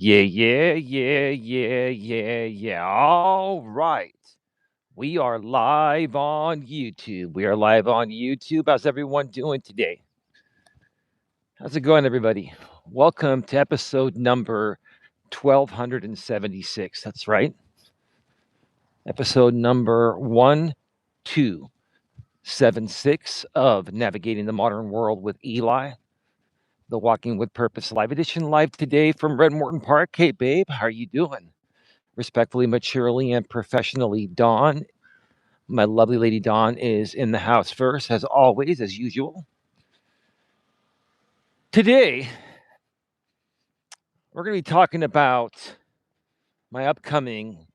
Yeah. All right. We are live on YouTube. How's everyone doing today? How's it going, everybody? Welcome to episode number 1276. That's right. Episode number 1276 of Navigating the Modern World with Eli, the Walking with Purpose live edition, live today from Red Morton Park. Hey, babe, how are you doing? Respectfully, maturely, and professionally, Dawn. My lovely lady Dawn is in the house first, as always, as usual. Today, we're going to be talking about my upcoming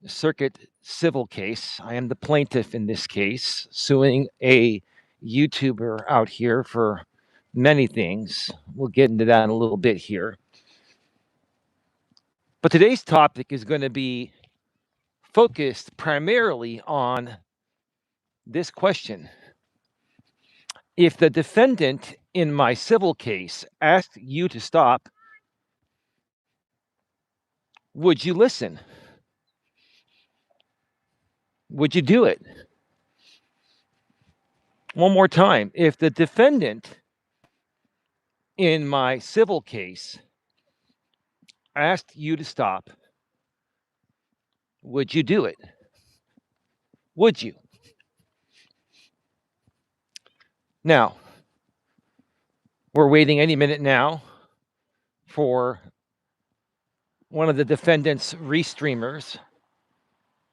circuit civil case. I am the plaintiff in this case, suing a YouTuber out here for many things. We'll get into that in a little bit here. But today's topic is going to be focused primarily on this question. If the defendant in my civil case asked you to stop, would you listen? Would you do it? One more time. If the defendant in my civil case asked you to stop, would you do it? Would you? Now, we're waiting any minute now for one of the defendant's restreamers,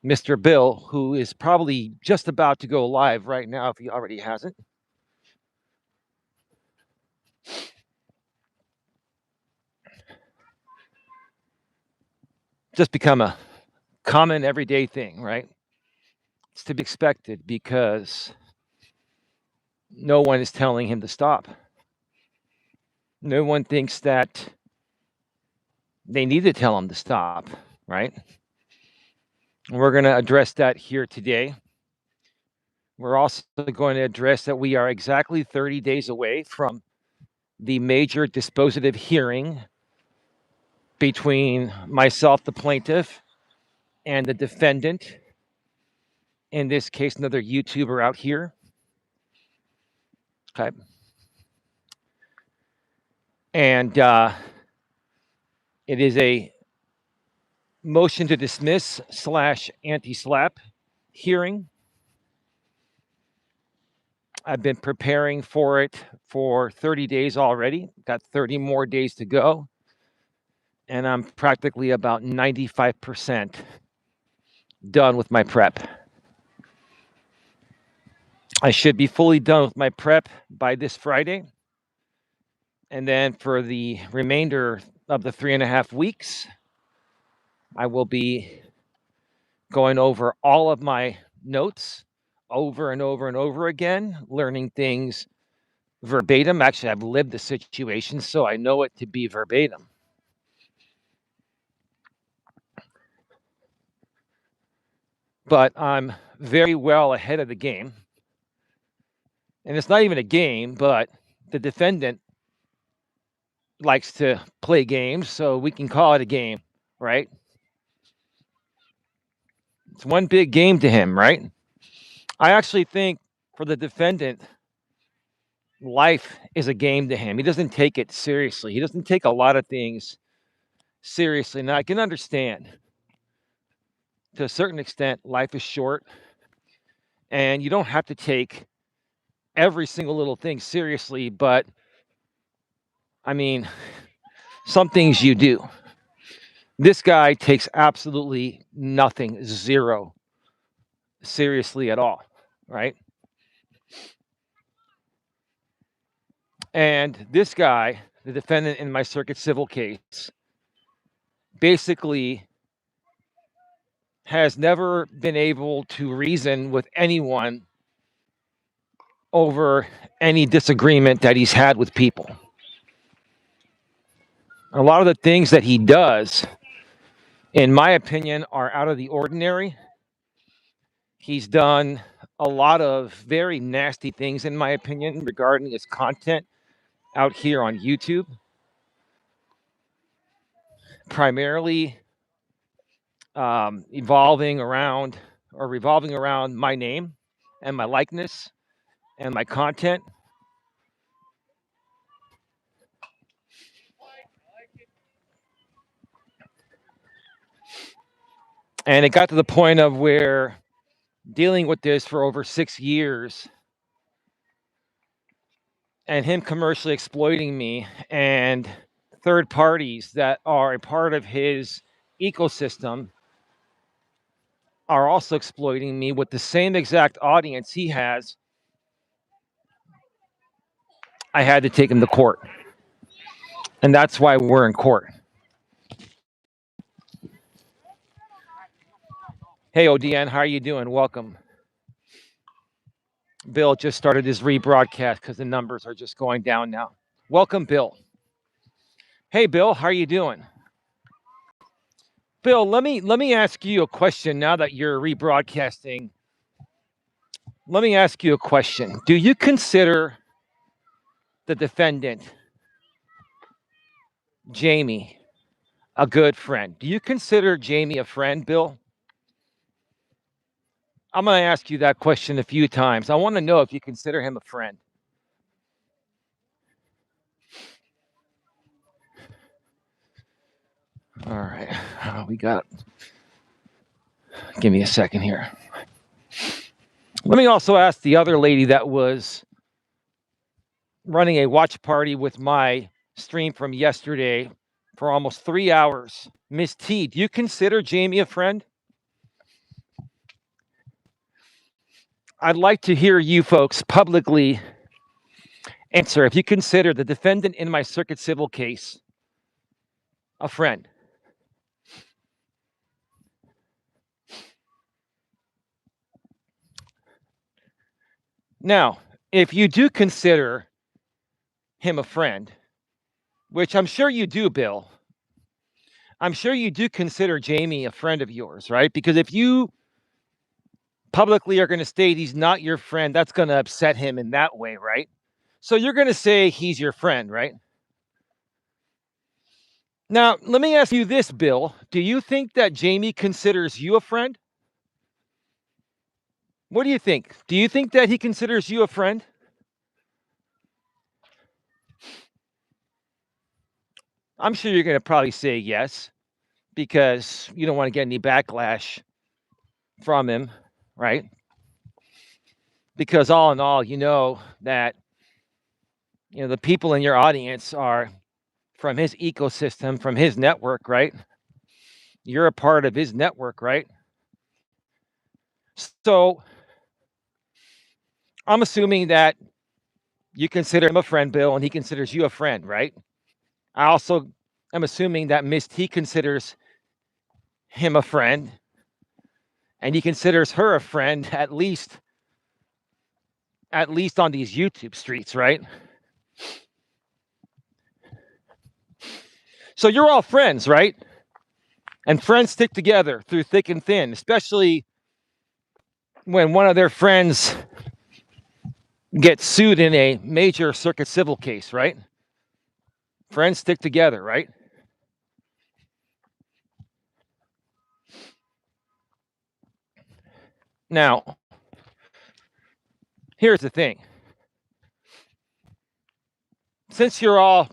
Mr. Bill, who is probably just about to go live right now if he already hasn't. Just become a common everyday thing, right? It's to be expected because no one is telling him to stop. No one thinks that they need to tell him to stop, right? We're going to address that here today. We're also going to address that we are exactly 30 days away from the major dispositive hearing between myself, the plaintiff, and the defendant. In this case, another YouTuber out here. Okay. And it is a motion to dismiss / anti-slap hearing. I've been preparing for it for 30 days already. Got 30 more days to go. And I'm practically about 95% done with my prep. I should be fully done with my prep by this Friday. And then for the remainder of the 3.5 weeks, I will be going over all of my notes over and over and over again, learning things verbatim. Actually, I've lived the situation, so I know it to be verbatim. But I'm very well ahead of the game. And it's not even a game, but the defendant likes to play games, so we can call it a game, right? It's one big game to him, right? I actually think for the defendant, life is a game to him. He doesn't take it seriously. He doesn't take a lot of things seriously. Now, I can understand to a certain extent, life is short, and you don't have to take every single little thing seriously, but I mean, some things you do. This guy takes absolutely nothing, zero, seriously at all, right? And this guy, the defendant in my circuit civil case, basically has never been able to reason with anyone over any disagreement that he's had with people. A lot of the things that he does, in my opinion, are out of the ordinary. He's done a lot of very nasty things, in my opinion, regarding his content out here on YouTube. primarily revolving around my name and my likeness and my content. And it got to the point of where dealing with this for over 6 years and him commercially exploiting me and third parties that are a part of his ecosystem are also exploiting me with the same exact audience he has. I had to take him to court. And that's why we're in court. Hey, ODN, how are you doing? Welcome. Bill just started his rebroadcast because the numbers are just going down now. Welcome, Bill. Hey, Bill, how are you doing? Bill, let me ask you a question now that you're rebroadcasting. Let me ask you a question. Do you consider the defendant, Jamie, a good friend? Do you consider Jamie a friend, Bill? I'm going to ask you that question a few times. I want to know if you consider him a friend. All right. We got it. Give me a second here. Let me also ask the other lady that was running a watch party with my stream from yesterday for almost 3 hours. Miss T, do you consider Jamie a friend? I'd like to hear you folks publicly answer if you consider the defendant in my circuit civil case a friend. Now, if you do consider him a friend, which I'm sure you do, Bill, I'm sure you do consider Jamie a friend of yours, right? Because if you publicly are going to state he's not your friend, that's going to upset him in that way, right? So you're going to say he's your friend, right? Now, let me ask you this, Bill. Do you think that Jamie considers you a friend? What do you think? Do you think that he considers you a friend? I'm sure you're going to probably say yes, because you don't want to get any backlash from him, right? Because all in all, you know that the people in your audience are from his ecosystem, from his network, right? You're a part of his network, right? So I'm assuming that you consider him a friend, Bill, and he considers you a friend, right? I also am assuming that Miss T considers him a friend, and he considers her a friend, at least on these YouTube streets, right? So you're all friends, right? And friends stick together through thick and thin, especially when one of their friends gets sued in a major circuit civil case, right? Friends stick together, right? Now, here's the thing. Since you're all,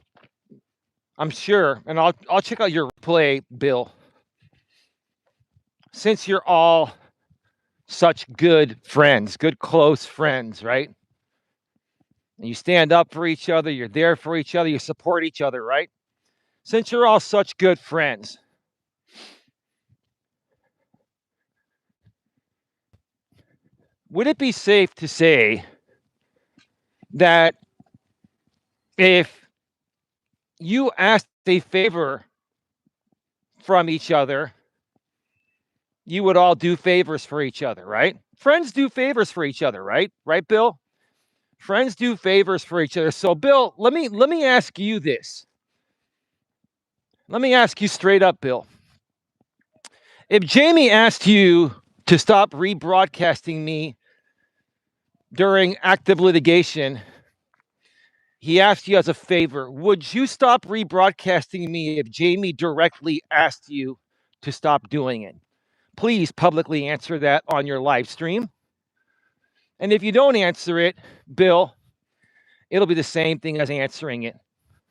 I'm sure, and I'll check out your replay, Bill. Since you're all such good friends, good close friends, right? And you stand up for each other, you're there for each other, you support each other, right? Since you're all such good friends, would it be safe to say that if you asked a favor from each other, you would all do favors for each other, right? Friends do favors for each other, right? Right, Bill? Friends do favors for each other. So, Bill, let me ask you this. Let me ask you straight up, Bill. If Jamie asked you to stop rebroadcasting me during active litigation He asked you as a favor, would you stop rebroadcasting me if Jamie directly asked you to stop doing it? Please publicly answer that on your live stream. And if you don't answer it, Bill, it'll be the same thing as answering it.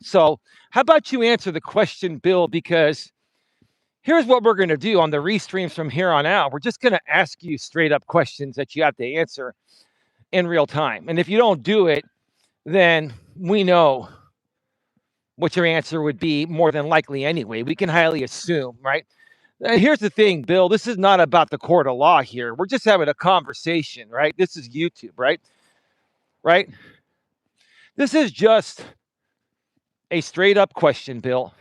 So, how about you answer the question, Bill? Because here's what we're going to do on the restreams from here on out. We're just going to ask you straight up questions that you have to answer in real time. And if you don't do it, then we know what your answer would be more than likely anyway. We can highly assume, right? Here's the thing, Bill. This is not about the court of law here. We're just having a conversation, right? This is YouTube, right? Right? This is just a straight up question, Bill.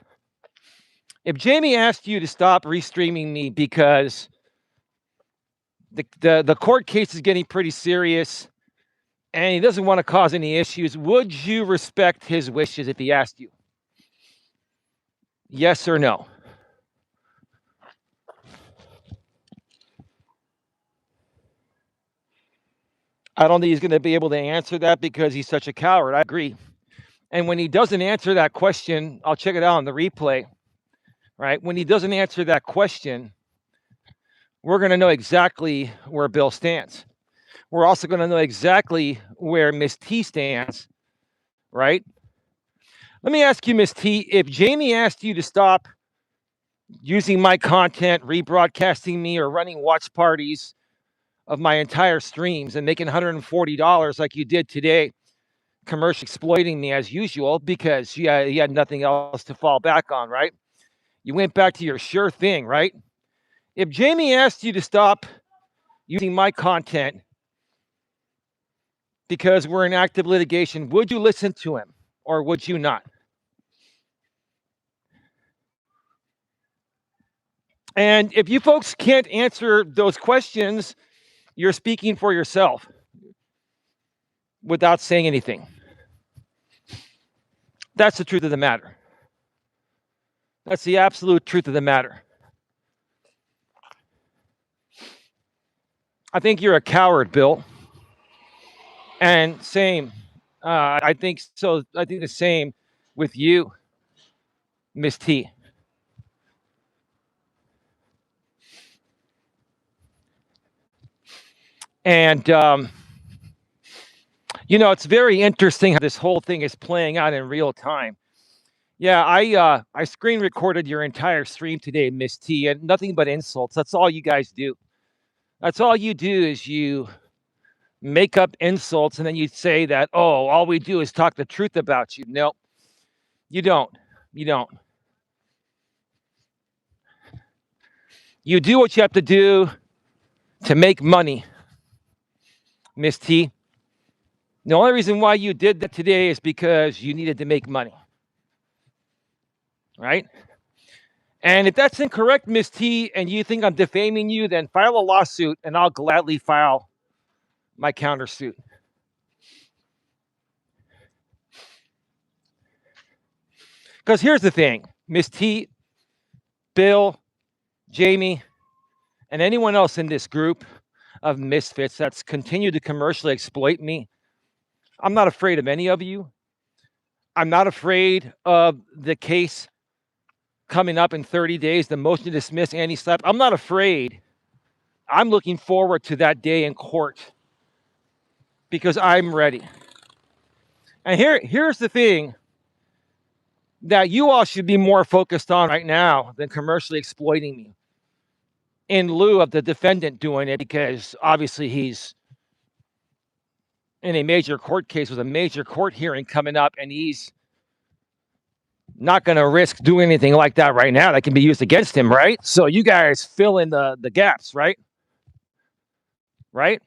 If Jamie asked you to stop restreaming me because the court case is getting pretty serious and he doesn't want to cause any issues, would you respect his wishes if he asked you? Yes or no? I don't think he's going to be able to answer that because he's such a coward. I agree. And when he doesn't answer that question, I'll check it out on the replay, right? When he doesn't answer that question, we're going to know exactly where Bill stands. We're also going to know exactly where Miss T stands, right? Let me ask you, Miss T, if Jamie asked you to stop using my content, rebroadcasting me, or running watch parties of my entire streams and making $140 like you did today, commercial exploiting me as usual because you had nothing else to fall back on, right? You went back to your sure thing, right? If Jamie asked you to stop using my content because we're in active litigation, would you listen to him or would you not? And if you folks can't answer those questions, you're speaking for yourself without saying anything. That's the truth of the matter. That's the absolute truth of the matter. I think you're a coward, Bill. And same. I think so. I think the same with you, Miss T. And it's very interesting how this whole thing is playing out in real time. Yeah, I screen recorded your entire stream today, Miss T, and nothing but insults. That's all you guys do. That's all you do is you make up insults and then you say that, oh, all we do is talk the truth about you. No, you don't. You don't. You do what you have to do to make money, Miss T. The only reason why you did that today is because you needed to make money. Right? And if that's incorrect, Miss T, and you think I'm defaming you, then file a lawsuit and I'll gladly file my countersuit. Because here's the thing, Miss T, Bill, Jamie, and anyone else in this group of misfits that's continued to commercially exploit me, I'm not afraid of any of you. I'm not afraid of the case coming up in 30 days, the motion to dismiss anti-SLAPP. I'm not afraid. I'm looking forward to that day in court because I'm ready. And here's the thing that you all should be more focused on right now than commercially exploiting me in lieu of the defendant doing it, because obviously he's in a major court case with a major court hearing coming up and he's not going to risk doing anything like that right now that can be used against him, right? So you guys fill in the gaps, right? Right?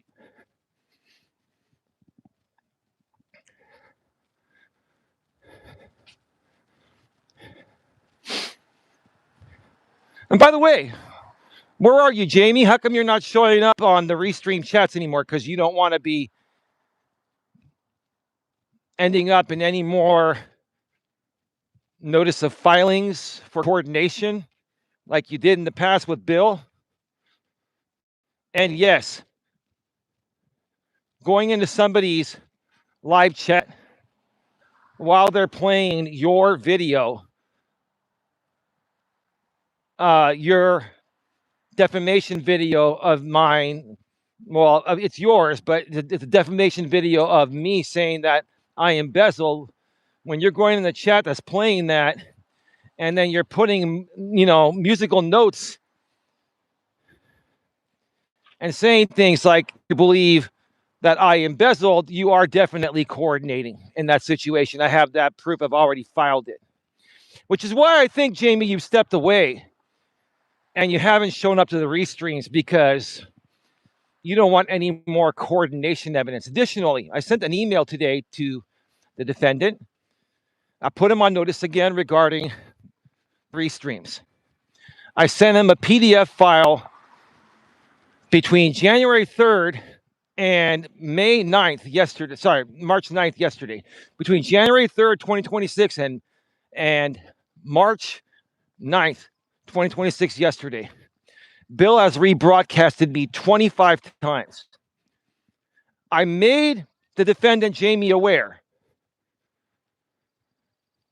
And by the way, where are you, Jamie? How come you're not showing up on the restream chats anymore? Because you don't want to be ending up in any more notice of filings for coordination like you did in the past with Bill. And yes, going into somebody's live chat while they're playing your video, your defamation video of mine. Well, it's yours, but it's a defamation video of me saying that I embezzled. When you're going in the chat that's playing that, and then you're putting, musical notes and saying things like you believe that I embezzled, you are definitely coordinating in that situation. I have that proof. I've already filed it, which is why I think, Jamie, you've stepped away and you haven't shown up to the restreams because you don't want any more coordination evidence. Additionally, I sent an email today to the defendant. I put him on notice again regarding restreams. I sent him a PDF file between January 3rd and March 9th yesterday. Between January 3rd, 2026 and March 9th, 2026 yesterday. Bill has rebroadcasted me 25 times. I made the defendant, Jamie, aware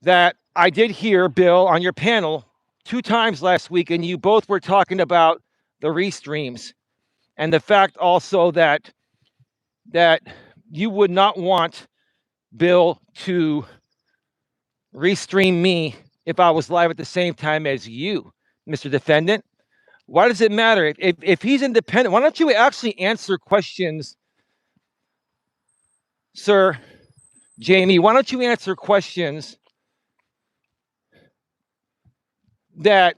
that I did hear Bill on your panel 2 times last week, and you both were talking about the restreams and the fact also that you would not want Bill to restream me if I was live at the same time as you, Mr. Defendant. Why does it matter? If he's independent, why don't you actually answer questions, sir, Jamie? Why don't you answer questions that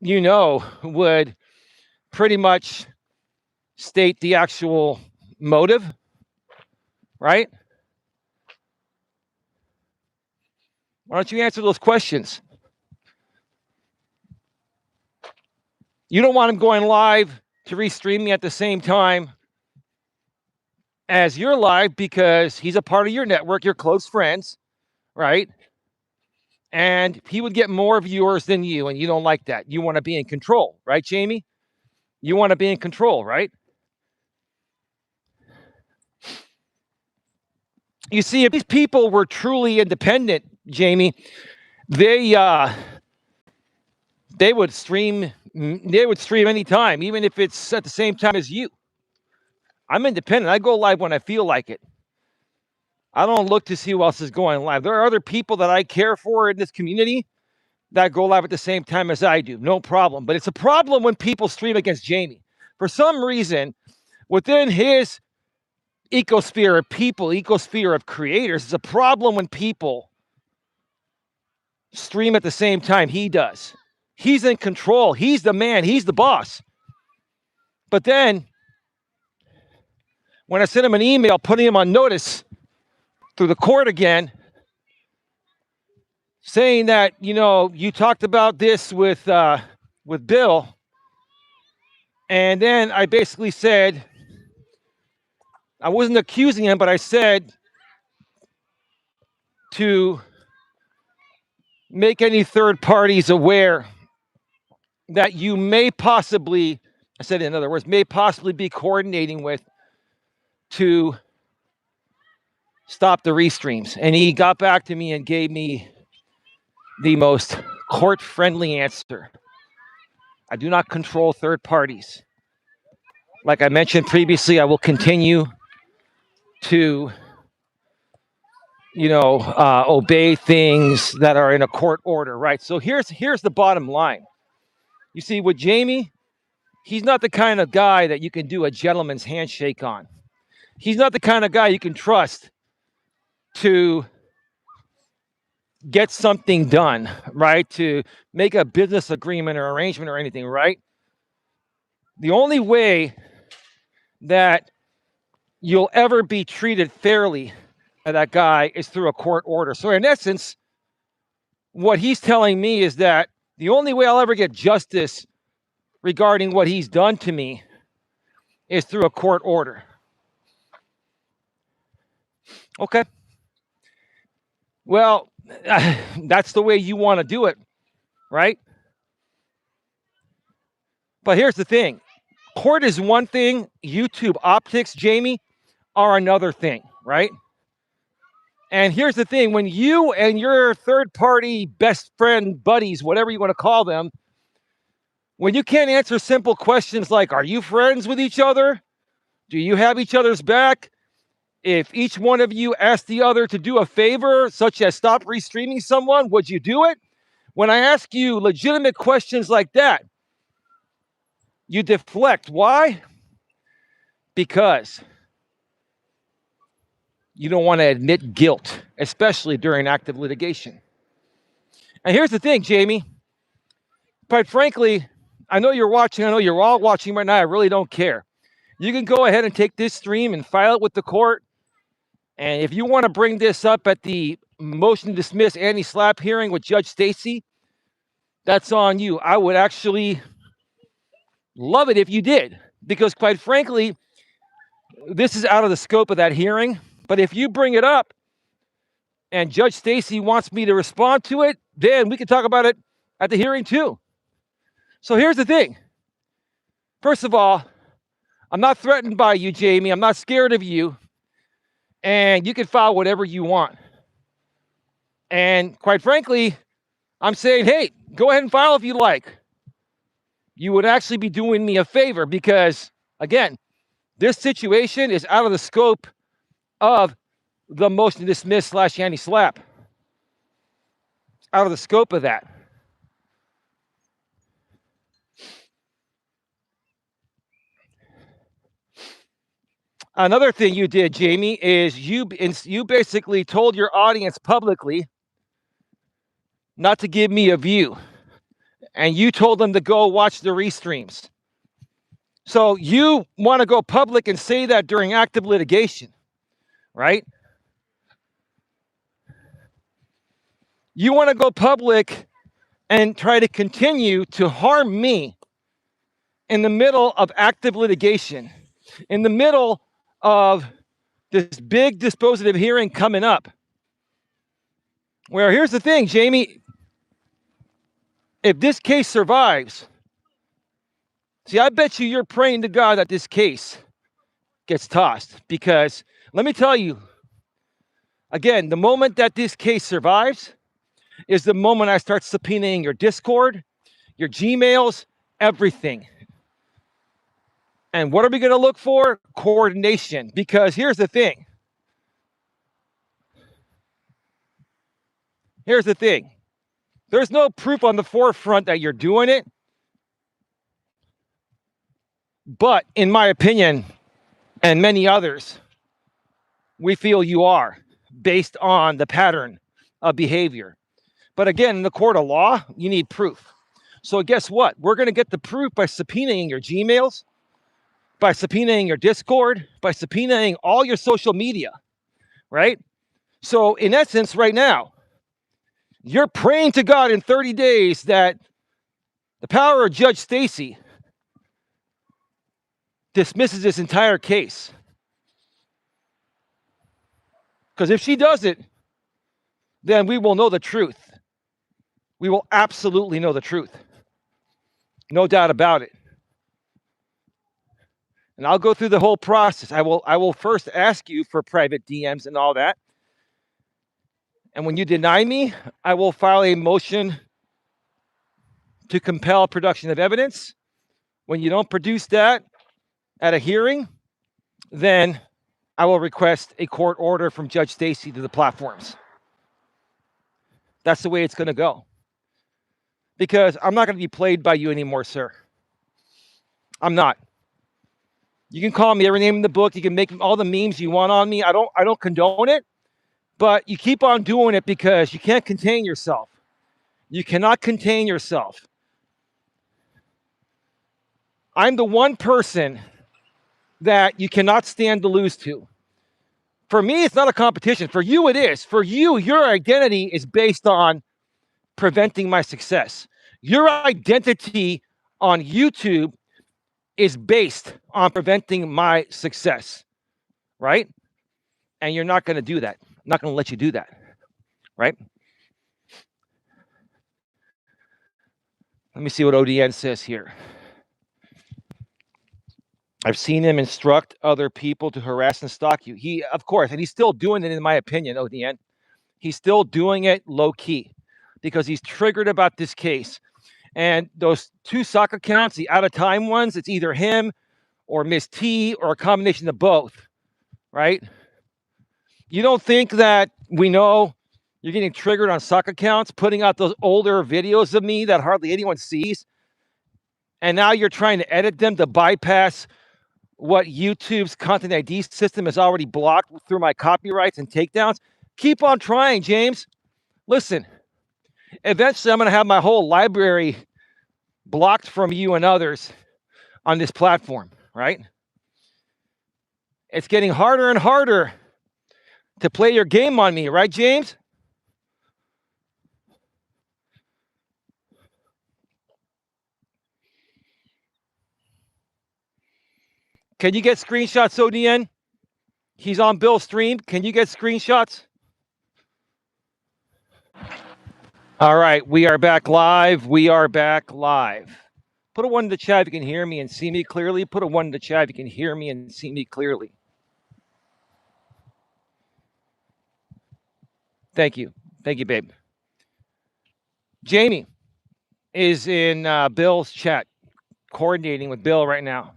would pretty much state the actual motive, right? Why don't you answer those questions? You don't want him going live to restream me at the same time as you're live because he's a part of your network, you're close friends, right? And he would get more viewers than you, and you don't like that. You want to be in control, right, Jamie? You want to be in control, right? You see, if these people were truly independent, Jamie, they would stream anytime, even if it's at the same time as you. I'm independent. I go live when I feel like it. I don't look to see who else is going live. There are other people that I care for in this community that go live at the same time as I do. No problem. But it's a problem when people stream against Jamie. For some reason, within his ecosphere of people, ecosphere of creators, it's a problem when people stream at the same time he does. He's in control. He's the man. He's the boss. But then, when I sent him an email putting him on notice through the court again, saying that, you talked about this with Bill, and then I basically said, I wasn't accusing him, but I said to make any third parties aware that you may possibly, I said in other words, may possibly be coordinating with to stop the restreams. And he got back to me and gave me the most court-friendly answer. I do not control third parties. Like I mentioned previously, I will continue to, obey things that are in a court order, right? So here's the bottom line. You see, with Jamie, he's not the kind of guy that you can do a gentleman's handshake on. He's not the kind of guy you can trust to get something done, right? To make a business agreement or arrangement or anything, right? The only way that you'll ever be treated fairly by that guy is through a court order. So in essence, what he's telling me is that the only way I'll ever get justice regarding what he's done to me is through a court order. Okay. Well, that's the way you want to do it, right? But here's the thing. Court is one thing. YouTube optics, Jamie, are another thing, right? And here's the thing, when you and your third party best friend buddies, whatever you want to call them, when you can't answer simple questions like, are you friends with each other? Do you have each other's back? If each one of you asked the other to do a favor, such as stop restreaming someone, would you do it? When I ask you legitimate questions like that, you deflect. Why? Because you don't want to admit guilt, especially during active litigation. And here's the thing, Jamie. Quite frankly, I know you're watching. I know you're all watching right now. I really don't care. You can go ahead and take this stream and file it with the court. And if you want to bring this up at the motion to dismiss anti-SLAPP hearing with Judge Stacy, that's on you. I would actually love it if you did, because quite frankly, this is out of the scope of that hearing. But if you bring it up and Judge Stacy wants me to respond to it, then we can talk about it at the hearing too. So here's the thing. First of all, I'm not threatened by you, Jamie. I'm not scared of you. And you can file whatever you want. And quite frankly, I'm saying, hey, go ahead and file if you like. You would actually be doing me a favor because, again, this situation is out of the scope of the motion to dismiss / anti-SLAPP. Out of the scope of that. Another thing you did, Jamie, is you basically told your audience publicly not to give me a view. And you told them to go watch the restreams. So you want to go public and say that during active litigation, right? You want to go public and try to continue to harm me in the middle of active litigation, in the middle of this big dispositive hearing coming up. Where here's the thing, Jamie, if this case survives, see, I bet you're praying to God that this case gets tossed, because let me tell you, again, the moment that this case survives is the moment I start subpoenaing your Discord, your Gmails, everything. And what are we going to look for? Coordination. Because here's the thing. Here's the thing. There's no proof on the forefront that you're doing it. But in my opinion, and many others, we feel you are, based on the pattern of behavior. But again, in the court of law, you need proof. So guess what? We're going to get the proof by subpoenaing your Gmails, by subpoenaing your Discord, by subpoenaing all your social media, right? So in essence, right now, you're praying to God in 30 days that the power of Judge Stacy dismisses this entire case. Because if she does it, then we will know the truth. We will absolutely know the truth. No doubt about it. And I'll go through the whole process. I will first ask you for private DMs and all that. And when you deny me, I will file a motion to compel production of evidence. When you don't produce that at a hearing, then I will request a court order from Judge Stacy to the platforms. That's the way it's going to go. Because I'm not going to be played by you anymore, sir. I'm not. You can call me every name in the book. You can make all the memes you want on me. I don't condone it. But you keep on doing it because you can't contain yourself. You cannot contain yourself. I'm the one person that you cannot stand to lose to. For me, it's not a competition. For you, it is. For you, your identity is based on preventing my success. Your identity on YouTube is based on preventing my success, right? And you're not going to do that. I'm not going to let you do that, right? Let me see what ODN says here. I've seen him instruct other people to harass and stalk you. He, of course, and he's still doing it, in my opinion, ODN. He's still doing it low key because he's triggered about this case. And those two sock accounts, the out of time ones, it's either him or Miss T or a combination of both, right? You don't think that we know you're getting triggered on sock accounts, putting out those older videos of me that hardly anyone sees, and now you're trying to edit them to bypass what YouTube's content ID system has already blocked through my copyrights and takedowns? Keep on trying, James. Listen, eventually I'm going to have my whole library blocked from you and others on this platform, right? It's getting harder and harder to play your game on me, right, James? Can you get screenshots, ODN? He's on Bill's stream. Can you get screenshots? All right, we are back live. We are back live. Put a 1 in the chat if you can hear me and see me clearly. Put a 1 in the chat if you can hear me and see me clearly. Thank you. Thank you, babe. Jamie is in Bill's chat, coordinating with Bill right now,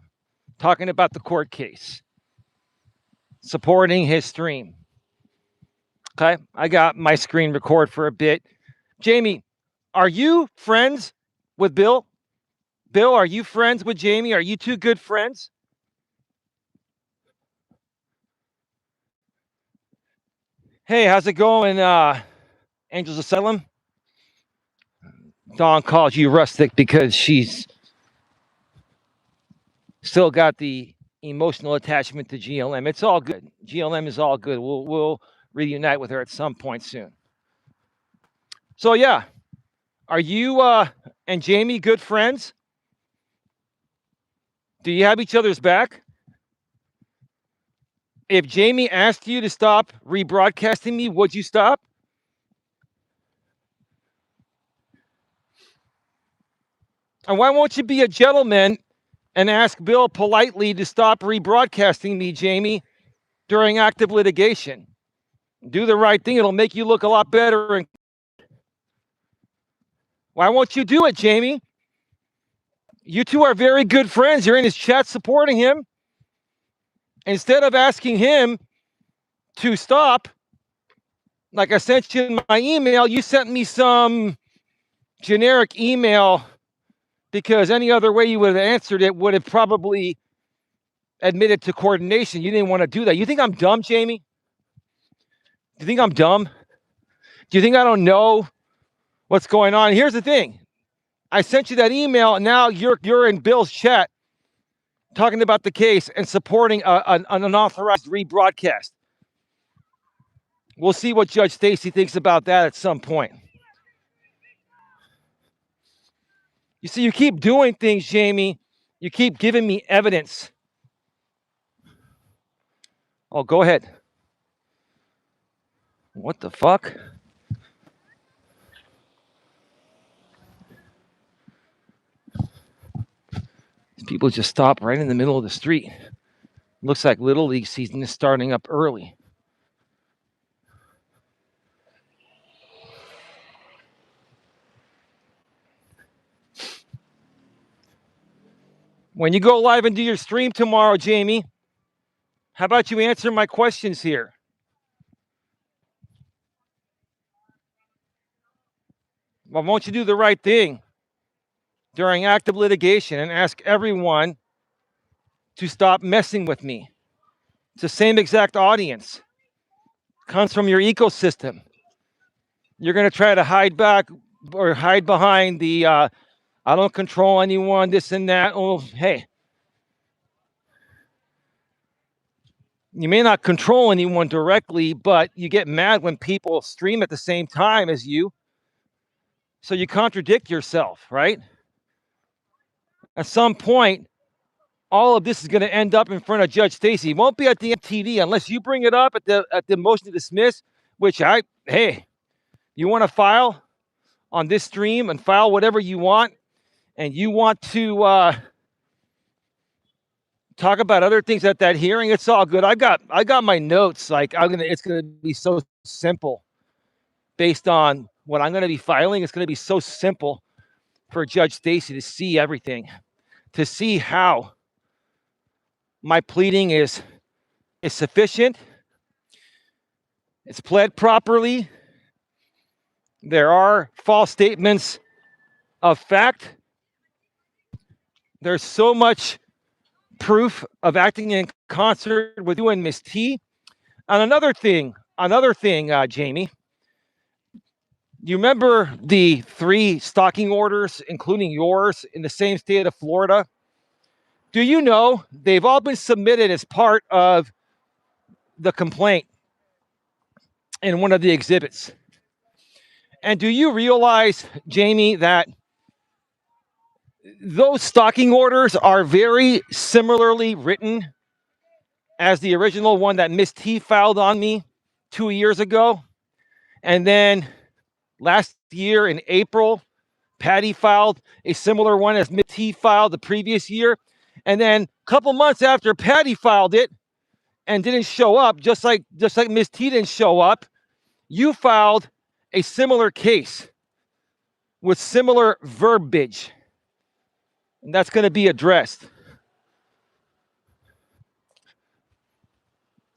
talking about the court case, supporting his stream. Okay, I got my screen record for a bit. Jamie, are you friends with Bill? Bill, are you friends with Jamie? Are you two good friends? Hey, how's it going, Angels of Salem? Dawn calls you rustic because she's still got the emotional attachment to GLM. It's all good. GLM is all good. We'll reunite with her at some point soon. So yeah, are you and Jamie good friends? Do you have each other's back? If Jamie asked you to stop rebroadcasting me, would you stop? And why won't you be a gentleman and ask Bill politely to stop rebroadcasting me, Jamie, during active litigation? Do the right thing. It'll make you look a lot better. And why won't you do it, Jamie? You two are very good friends. You're in his chat supporting him. Instead of asking him to stop, like I sent you in my email, you sent me some generic email because any other way you would have answered it would have probably admitted to coordination. You didn't want to do that. You think I'm dumb, Jamie? Do you think I'm dumb? Do you think I don't know what's going on? Here's the thing. I sent you that email, and now you're in Bill's chat talking about the case and supporting an unauthorized rebroadcast. We'll see what Judge Stacy thinks about that at some point. You see, you keep doing things, Jamie. You keep giving me evidence. Oh, go ahead. What the fuck? People just stop right in the middle of the street. Looks like Little League season is starting up early. When you go live and do your stream tomorrow, Jamie, how about you answer my questions here? Well, won't you do the right thing during active litigation and ask everyone to stop messing with me? It's the same exact audience. Comes from your ecosystem. You're going to try to hide back or hide behind the I don't control anyone, this and that. Oh, hey. You may not control anyone directly, but you get mad when people stream at the same time as you. So you contradict yourself, right? At some point, all of this is going to end up in front of Judge Stacy. It won't be at the MTD unless you bring it up at the motion to dismiss, which hey, you want to file on this stream and file whatever you want, and you want to talk about other things at that hearing, it's all good. I got my notes. Like it's gonna be so simple based on what I'm gonna be filing. It's gonna be so simple for Judge Stacy to see everything, to see how my pleading is sufficient. It's pled properly. There are false statements of fact. There's so much proof of acting in concert with you and Miss T. And another thing, Jamie, you remember the 3 stalking orders, including yours, in the same state of Florida? Do you know they've all been submitted as part of the complaint in one of the exhibits? And do you realize, Jamie, that those stalking orders are very similarly written as the original one that Miss T filed on me 2 years ago? And then last year in April, Patty filed a similar one as Miss T filed the previous year. And then a couple months after Patty filed it and didn't show up, just like Miss T didn't show up, you filed a similar case with similar verbiage. And that's going to be addressed.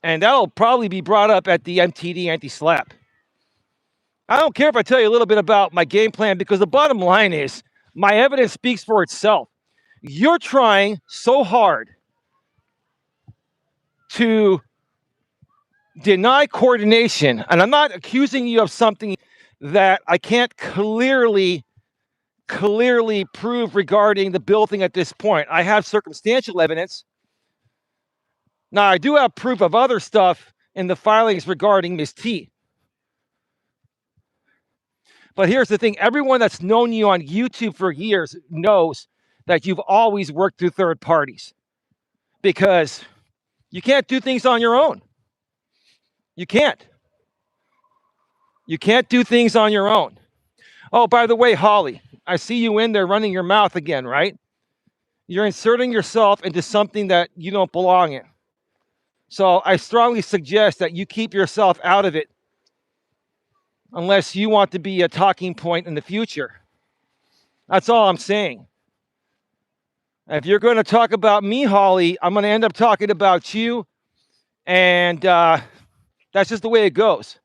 And that'll probably be brought up at the MTD anti-slap. I don't care if I tell you a little bit about my game plan, because the bottom line is my evidence speaks for itself. You're trying so hard to deny coordination, and I'm not accusing you of something that I can't clearly prove regarding the bill thing at this point. I have circumstantial evidence. Now, I do have proof of other stuff in the filings regarding Ms. T. But here's the thing. Everyone that's known you on YouTube for years knows that you've always worked through third parties, because you can't do things on your own. You can't. You can't do things on your own. Oh, by the way, Holly, I see you in there running your mouth again, right? You're inserting yourself into something that you don't belong in. So I strongly suggest that you keep yourself out of it unless you want to be a talking point in the future. That's all I'm saying. If you're going to talk about me, Holly, I'm going to end up talking about you. And that's just the way it goes.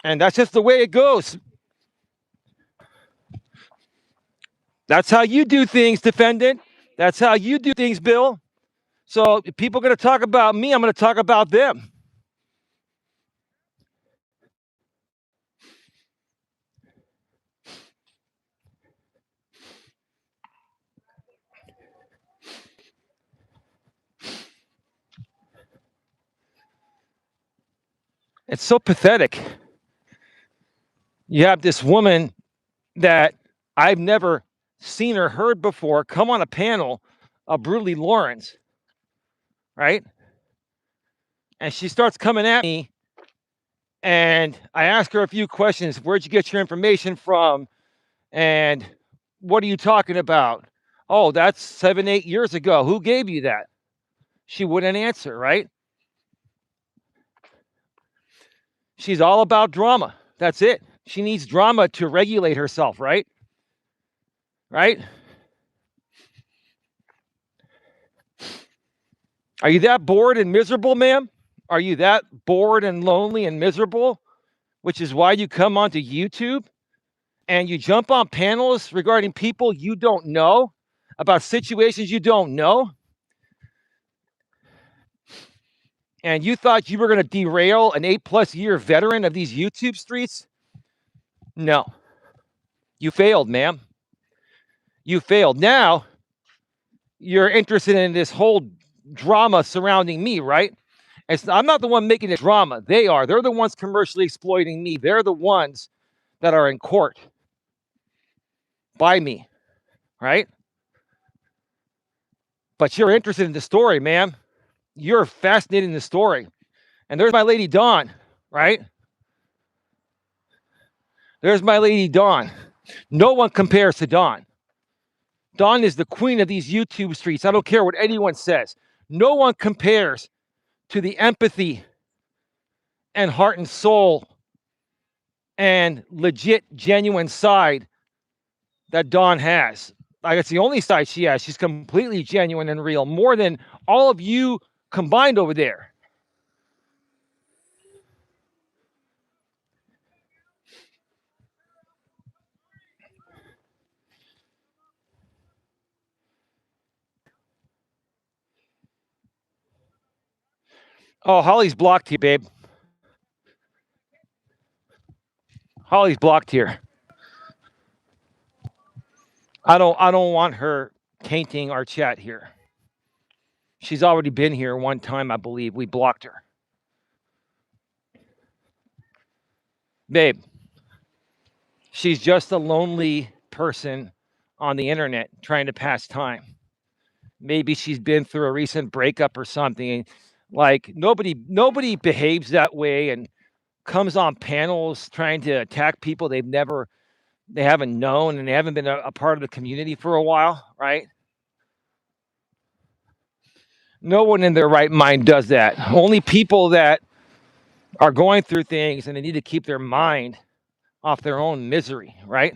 And that's just the way it goes. That's how you do things, defendant. That's how you do things, Bill. So if people are going to talk about me, I'm going to talk about them. It's so pathetic. You have this woman that I've never seen or heard before come on a panel of Brutally Lawrence, right? And she starts coming at me, and I ask her a few questions. Where'd you get your information from? And what are you talking about? Oh, that's 7, 8 years ago. Who gave you that? She wouldn't answer, right? She's all about drama. That's it. She needs drama to regulate herself, right? Right? Are you that bored and miserable, ma'am? Are you that bored and lonely and miserable, which is why you come onto YouTube and you jump on panels regarding people you don't know, about situations you don't know? And you thought you were going to derail an 8+ year veteran of these YouTube streets? No. You failed, ma'am. You failed. Now, you're interested in this whole drama surrounding me, right? I'm not the one making the drama. They are. They're the ones commercially exploiting me. They're the ones that are in court by me, right? But you're interested in the story, ma'am. You're fascinated in the story. And there's my lady Dawn, right? There's my lady Dawn. No one compares to Dawn. Dawn is the queen of these YouTube streets. I don't care what anyone says. No one compares to the empathy and heart and soul and legit, genuine side that Dawn has. Like, it's the only side she has. She's completely genuine and real, more than all of you combined over there. Oh, Holly's blocked here, babe. Holly's blocked here. I don't want her tainting our chat here. She's already been here one time, I believe. We blocked her. Babe, she's just a lonely person on the internet trying to pass time. Maybe she's been through a recent breakup or something. Like, nobody behaves that way and comes on panels trying to attack people they haven't known, and they haven't been a part of the community for a while, right? No one in their right mind does that. Only people that are going through things and they need to keep their mind off their own misery, right?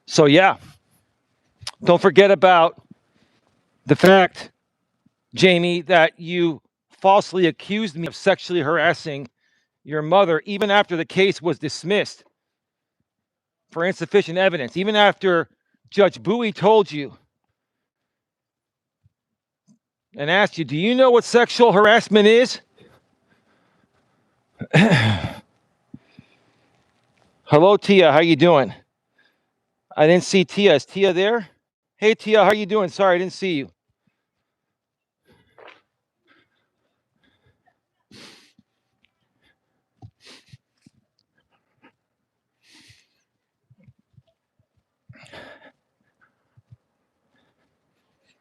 So yeah, don't forget about the fact, Jamie, that you falsely accused me of sexually harassing your mother, even after the case was dismissed for insufficient evidence, even after Judge Bowie told you and asked you, do you know what sexual harassment is? Hello, Tia. How you doing? I didn't see Tia. Is Tia there? Hey, Tia. How you doing? Sorry, I didn't see you.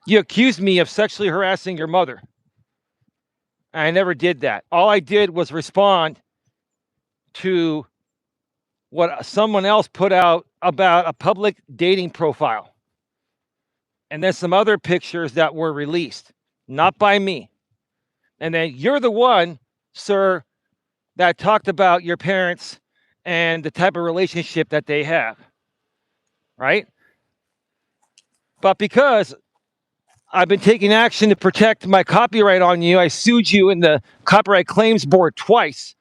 You accused me of sexually harassing your mother. I never did that. All I did was respond to what someone else put out about a public dating profile. And then some other pictures that were released, not by me. And then you're the one, sir, that talked about your parents and the type of relationship that they have, right? But because I've been taking action to protect my copyright on you, I sued you in the Copyright Claims Board twice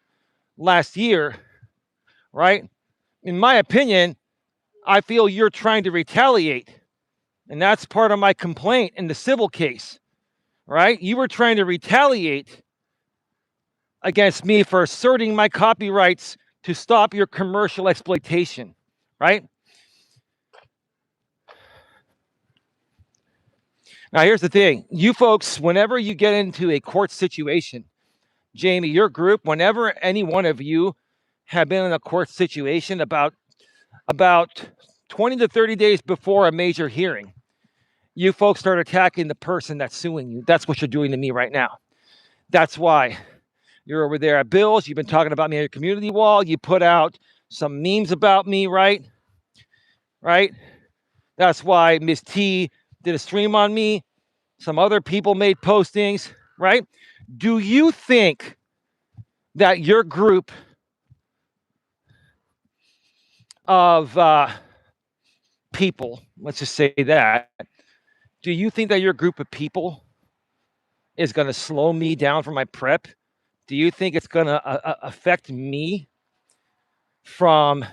last year, right? In my opinion, I feel you're trying to retaliate. And that's part of my complaint in the civil case, right? You were trying to retaliate against me for asserting my copyrights to stop your commercial exploitation, right? Now, here's the thing. You folks, whenever you get into a court situation, Jamie, your group, whenever any one of you have been in a court situation about 20 to 30 days before a major hearing, you folks start attacking the person that's suing you. That's what you're doing to me right now. That's why you're over there at Bill's. You've been talking about me on your community wall. You put out some memes about me, right? Right? That's why Miss T did a stream on me. Some other people made postings, right? Do you think that your group of people, let's just say that, do you think that your group of people is going to slow me down for my prep? Do you think it's going to affect me from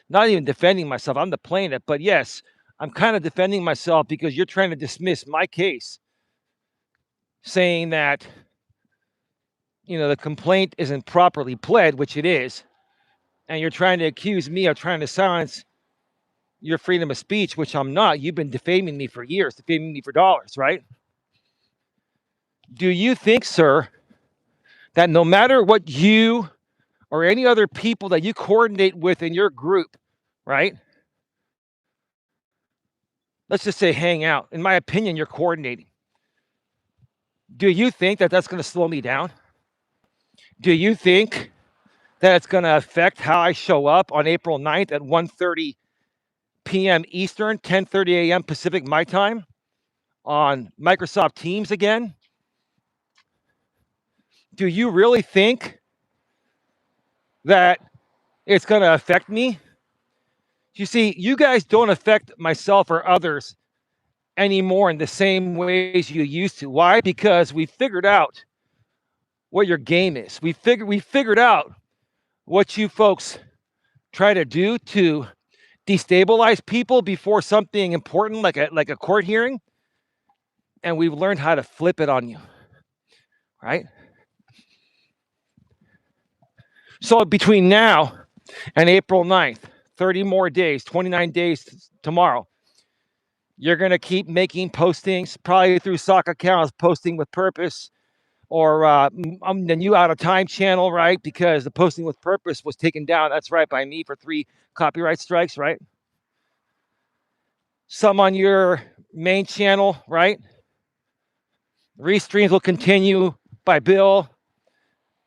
not even defending myself? I'm the plaintiff, but yes, I'm kind of defending myself because you're trying to dismiss my case, saying that, the complaint isn't properly pled, which it is, and you're trying to accuse me of trying to silence your freedom of speech, which I'm not. You've been defaming me for years, defaming me for dollars, right? Do you think, sir, that no matter what you or any other people that you coordinate with in your group, right? Let's just say hang out. In my opinion, you're coordinating. Do you think that that's going to slow me down? Do you think that it's going to affect how I show up on April 9th at 1:30 p.m. Eastern, 10:30 a.m. Pacific, my time, on Microsoft Teams again? Do you really think that it's going to affect me? You see, you guys don't affect myself or others anymore in the same ways you used to. Why? Because we figured out what your game is. We figured out what you folks try to do to destabilize people before something important like a court hearing, and we've learned how to flip it on you, right? So between now and April 9th, 30 more days, 29 days tomorrow, you're going to keep making postings, probably through sock accounts, posting with purpose, or the new Out of Time channel, right? Because the posting with purpose was taken down, that's right, by me for 3 copyright strikes, right? Some on your main channel, right? Restreams will continue by Bill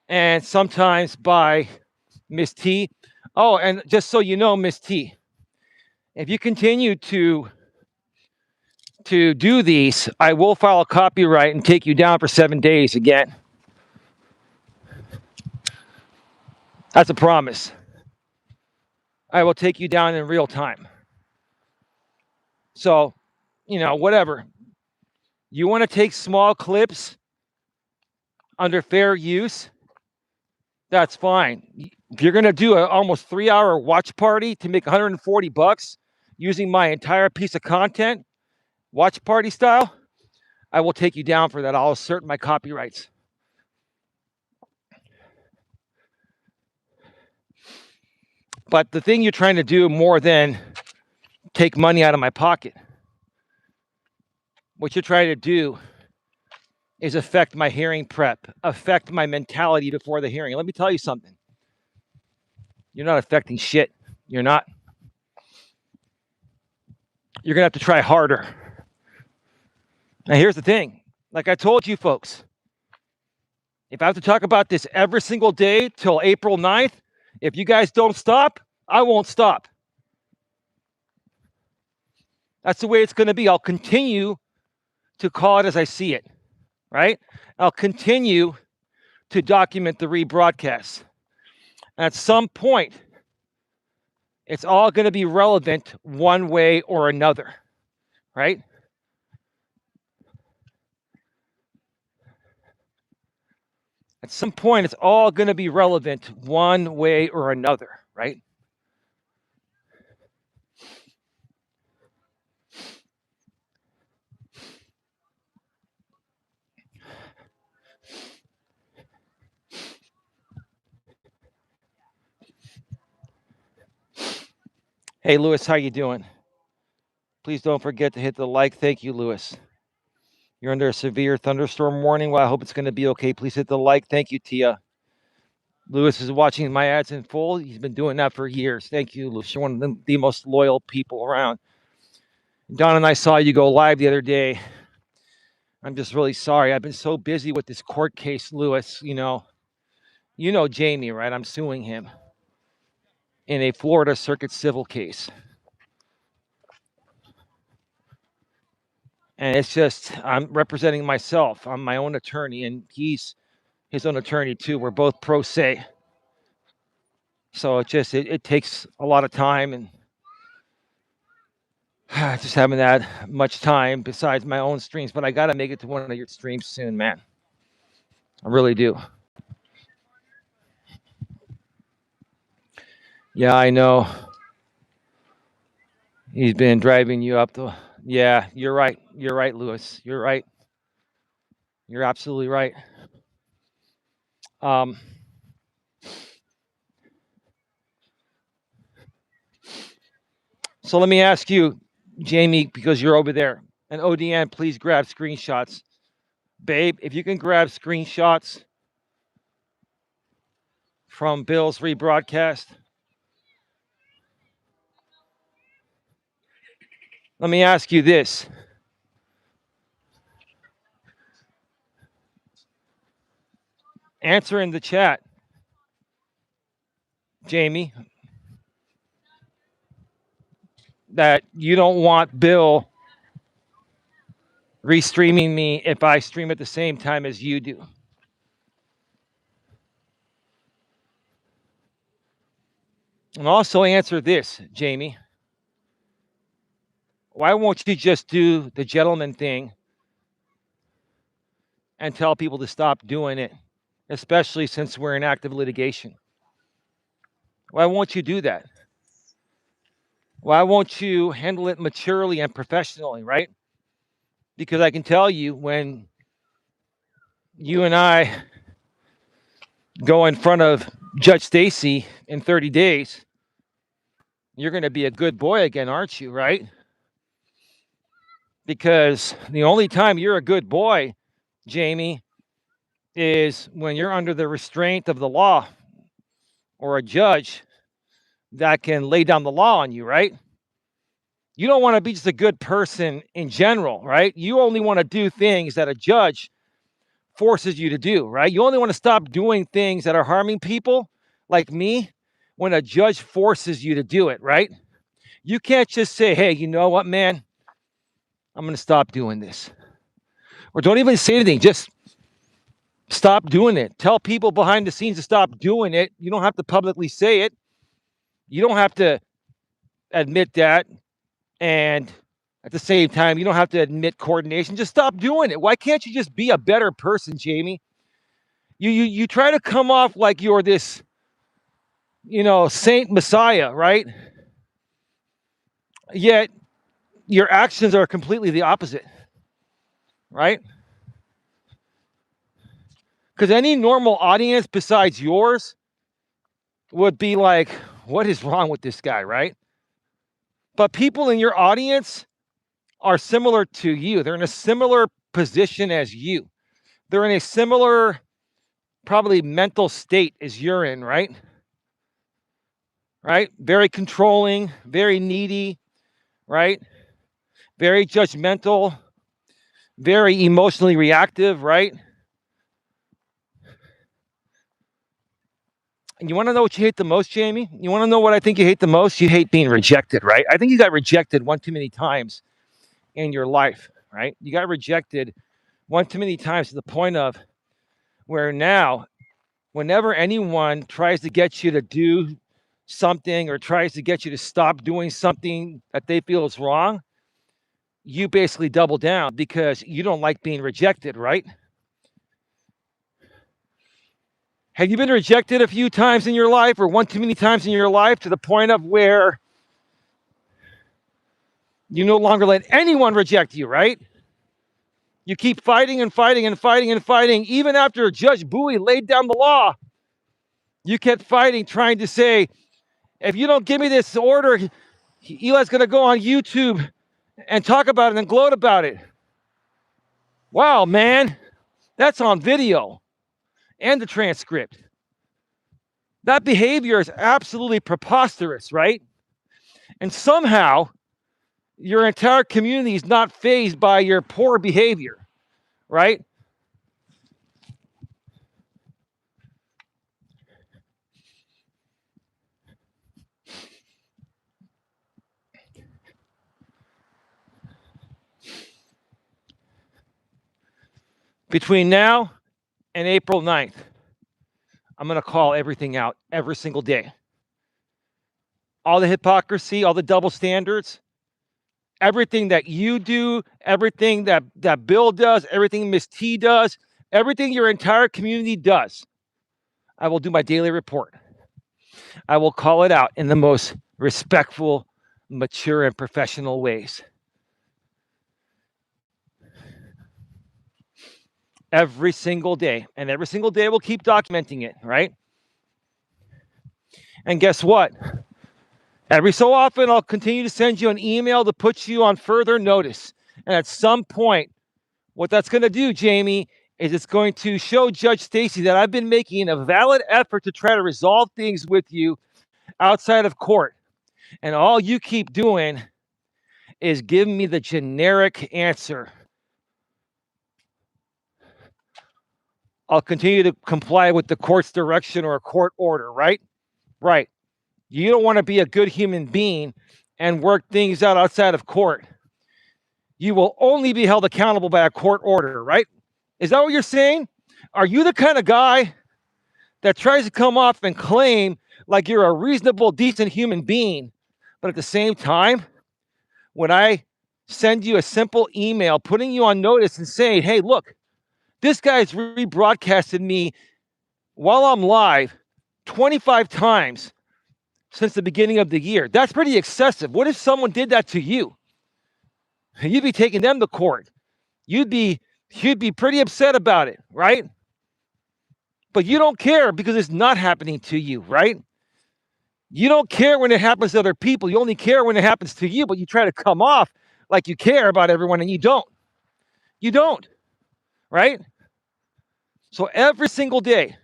and sometimes by Miss T. Oh, and just so you know, Miss T, if you continue to do these, I will file a copyright and take you down for 7 days again. That's a promise. I will take you down in real time. So, whatever. You want to take small clips under fair use? That's fine. If you're going to do an almost 3-hour watch party to make $140 using my entire piece of content, watch party style, I will take you down for that. I'll assert my copyrights. But the thing you're trying to do more than take money out of my pocket, what you're trying to do is affect my hearing prep, affect my mentality before the hearing. Let me tell you something. You're not affecting shit. You're not. You're going to have to try harder. Now, here's the thing. Like I told you folks, if I have to talk about this every single day till April 9th, if you guys don't stop, I won't stop. That's the way it's going to be. I'll continue to call it as I see it, right? I'll continue to document the rebroadcasts. At some point, it's all going to be relevant one way or another, right? At some point, it's all going to be relevant one way or another, right? Hey, Lewis, how you doing? Please don't forget to hit the like. Thank you, Lewis. You're under a severe thunderstorm warning. Well, I hope it's going to be okay. Please hit the like. Thank you, Tia. Lewis is watching my ads in full. He's been doing that for years. Thank you, Lewis. You're one of the most loyal people around. Don and I saw you go live the other day. I'm just really sorry. I've been so busy with this court case, Lewis. You know Jamie, right? I'm suing him in a Florida Circuit civil case. And it's just, I'm representing myself. I'm my own attorney, and he's his own attorney too. We're both pro se. So it takes a lot of time, and just haven't had much time besides my own streams. But I got to make it to one of your streams soon, man. I really do. Yeah, I know. He's been driving you up the. Yeah, you're right. You're right, Lewis. You're right. You're absolutely right. So let me ask you, Jamie, because you're over there, and ODN, please grab screenshots. Babe, if you can grab screenshots from Bill's rebroadcast. Let me ask you this. Answer in the chat, Jamie, that you don't want Bill restreaming me if I stream at the same time as you do. And also answer this, Jamie. Why won't you just do the gentleman thing and tell people to stop doing it, especially since we're in active litigation? Why won't you do that? Why won't you handle it maturely and professionally, right? Because I can tell you, when you and I go in front of Judge Stacy in 30 days, you're going to be a good boy again, aren't you, right? Because the only time you're a good boy, Jamie, is when you're under the restraint of the law or a judge that can lay down the law on you, right? You don't want to be just a good person in general, right? You only want to do things that a judge forces you to do, right? You only want to stop doing things that are harming people like me when a judge forces you to do it, right? You can't just say, hey, you know what, man? I'm going to stop doing this. Or don't even say anything. Just stop doing it. Tell people behind the scenes to stop doing it. You don't have to publicly say it. You don't have to admit that. And at the same time, you don't have to admit coordination. Just stop doing it. Why can't you just be a better person, Jamie? You try to come off like you're this, saint messiah, right? Yet your actions are completely the opposite, right? Because any normal audience besides yours would be like, what is wrong with this guy, right? But people in your audience are similar to you. They're in a similar position as you. They're in a similar, probably mental state as you're in, right? Right? Very controlling, very needy, right? Very judgmental, very emotionally reactive, right? And you want to know what you hate the most, Jamie? You want to know what I think you hate the most? You hate being rejected, right? I think you got rejected one too many times in your life, right? You got rejected one too many times to the point of where now, whenever anyone tries to get you to do something or tries to get you to stop doing something that they feel is wrong, you basically double down because you don't like being rejected, right? Have you been rejected a few times in your life, or one too many times in your life, to the point of where you no longer let anyone reject you, right? You keep fighting and fighting and fighting and fighting. Even after Judge Bowie laid down the law, you kept fighting, trying to say, if you don't give me this order, Eli's going to go on YouTube and talk about it and gloat about it. Wow, man, that's on video and the transcript. That behavior is absolutely preposterous, right? And somehow your entire community is not fazed by your poor behavior, right? Between now and April 9th, I'm going to call everything out every single day. All the hypocrisy, all the double standards, everything that you do, everything that Bill does, everything Miss T does, everything your entire community does. I will do my daily report. I will call it out in the most respectful, mature, and professional ways. Every single day. And every single day we'll keep documenting it, right? And guess what? Every so often I'll continue to send you an email to put you on further notice. And at some point, what that's going to do, Jamie, is it's going to show Judge Stacy that I've been making a valid effort to try to resolve things with you outside of court. And all you keep doing is giving me the generic answer. I'll continue to comply with the court's direction or a court order, right? Right. You don't want to be a good human being and work things out outside of court. You will only be held accountable by a court order, right? Is that what you're saying? Are you the kind of guy that tries to come off and claim like you're a reasonable, decent human being, but at the same time, when I send you a simple email putting you on notice and saying, hey, look, this guy's rebroadcasted me while I'm live 25 times since the beginning of the year. That's pretty excessive. What if someone did that to you? You'd be taking them to court. You'd be pretty upset about it, right? But you don't care because it's not happening to you, right? You don't care when it happens to other people. You only care when it happens to you, but you try to come off like you care about everyone and you don't. You don't, right? So every single day,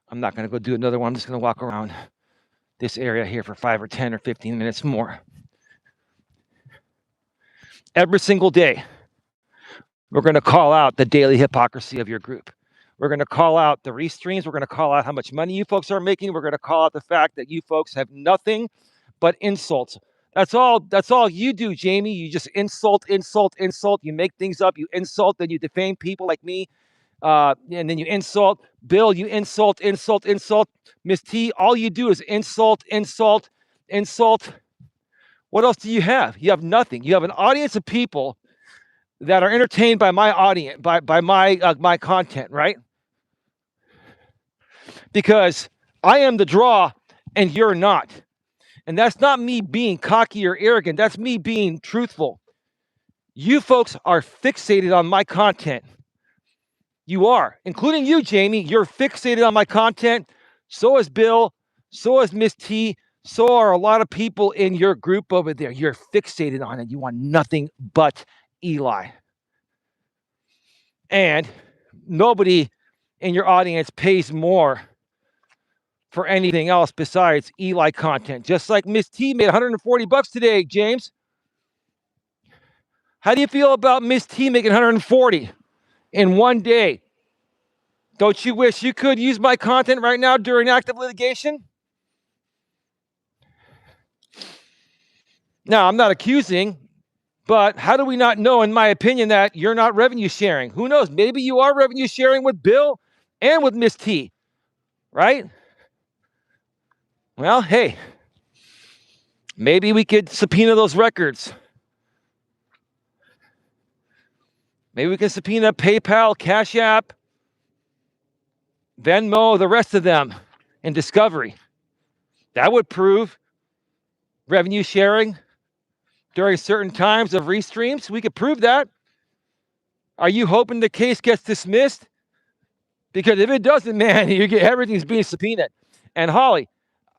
I'm not going to go do another one. I'm just going to walk around this area here for 5 or 10 or 15 minutes more. Every single day, we're going to call out the daily hypocrisy of your group. We're going to call out the restreams. We're going to call out how much money you folks are making. We're going to call out the fact that you folks have nothing but insults. That's all you do, Jamie. You just insult. You make things up. You insult, then you defame people like me. And then you insult. Bill, you insult. Miss T, all you do is insult. What else do you have? You have nothing. You have an audience of people that are entertained by my audience, by my content, right? Because I am the draw and you're not. And that's not me being cocky or arrogant. That's me being truthful. You folks are fixated on my content. You are, including you, Jamie. You're fixated on my content. So is Bill. So is Miss T. So are a lot of people in your group over there. You're fixated on it. You want nothing but Eli. And nobody in your audience pays more for anything else besides Eli content. Just like Miss T made $140 today, James. How do you feel about Miss T making 140 in one day? Don't you wish you could use my content right now during active litigation? Now, I'm not accusing, but how do we not know, in my opinion, that you're not revenue sharing? Who knows? Maybe you are revenue sharing with Bill and with Miss T, right? Well, hey, maybe we could subpoena those records. Maybe we can subpoena PayPal, Cash App, Venmo, the rest of them in discovery. That would prove revenue sharing during certain times of restreams. We could prove that. Are you hoping the case gets dismissed? Because if it doesn't, man, everything's being subpoenaed. And Holly,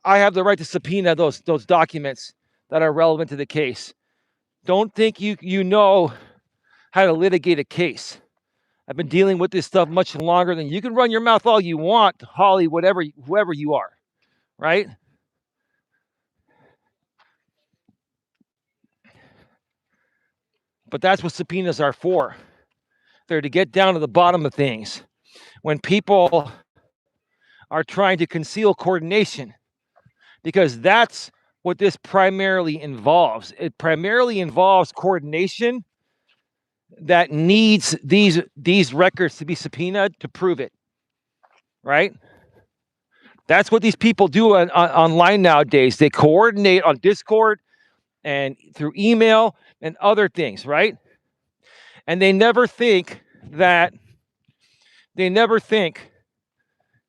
I have the right to subpoena those documents that are relevant to the case. Don't think you know how to litigate a case. I've been dealing with this stuff much longer than you can run your mouth all you want, Holly, whoever you are, right? But that's what subpoenas are for. They're to get down to the bottom of things. When people are trying to conceal coordination, because that's what this primarily involves. It primarily involves coordination that needs these records to be subpoenaed to prove it, right? That's what these people do online nowadays. They coordinate on Discord and through email and other things, right? And they never think that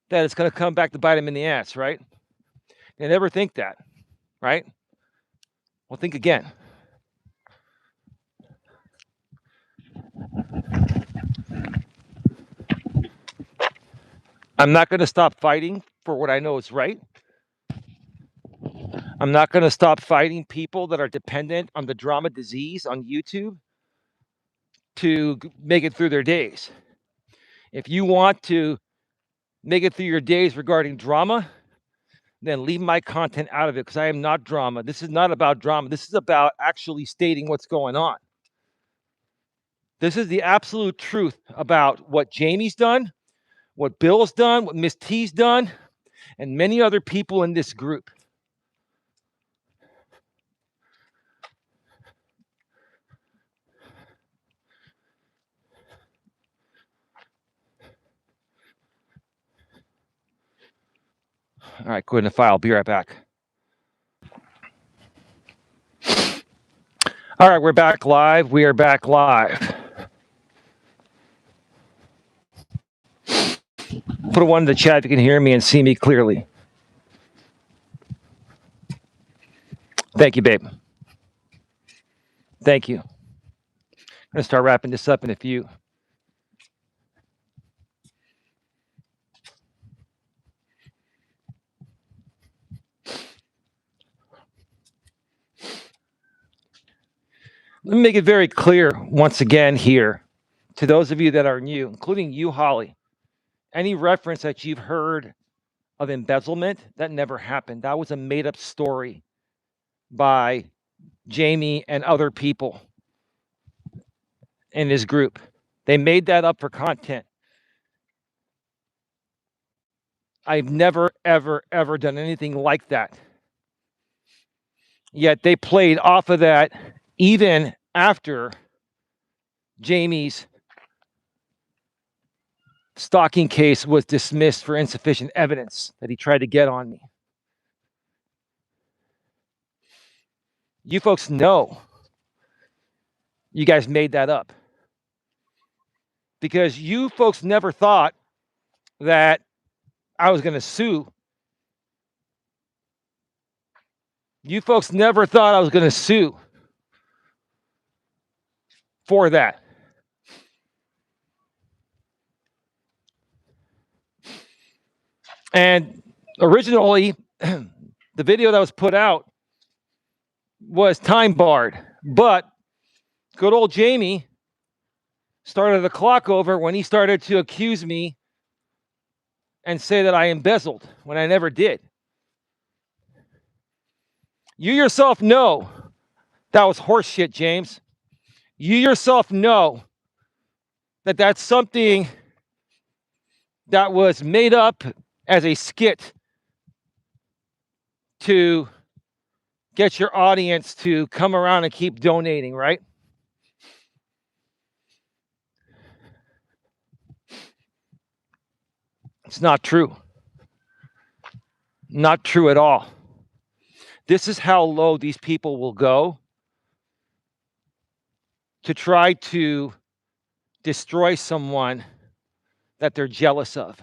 it's going to come back to bite them in the ass, right? They never think that, right? Well, think again. I'm not going to stop fighting for what I know is right. I'm not going to stop fighting people that are dependent on the drama disease on YouTube to make it through their days. If you want to make it through your days regarding drama, then leave my content out of it, because I am not drama. This is not about drama. This is about actually stating what's going on. This is the absolute truth about what Jamie's done, what Bill's done, what Miss T's done, and many other people in this group. All right, go ahead and file. I'll be right back. All right, we're back live. We are back live. Put a one in the chat if you can hear me and see me clearly. Thank you, babe. Thank you. I'm going to start wrapping this up in a few. Let me make it very clear once again here to those of you that are new, including you, Holly. Any reference that you've heard of embezzlement, that never happened. That was a made-up story by Jamie and other people in his group. They made that up for content. I've never, ever, ever done anything like that. Yet they played off of that even after Jamie's stalking case was dismissed for insufficient evidence that he tried to get on me. You folks know you guys made that up, because you folks never thought that I was going to sue. You folks never thought I was going to sue for that. And originally, the video that was put out was time barred, but good old Jamie started the clock over when he started to accuse me and say that I embezzled when I never did. You yourself know that was horseshit, James. You yourself know that that's something that was made up as a skit to get your audience to come around and keep donating, right? It's not true. Not true at all. This is how low these people will go to try to destroy someone that they're jealous of.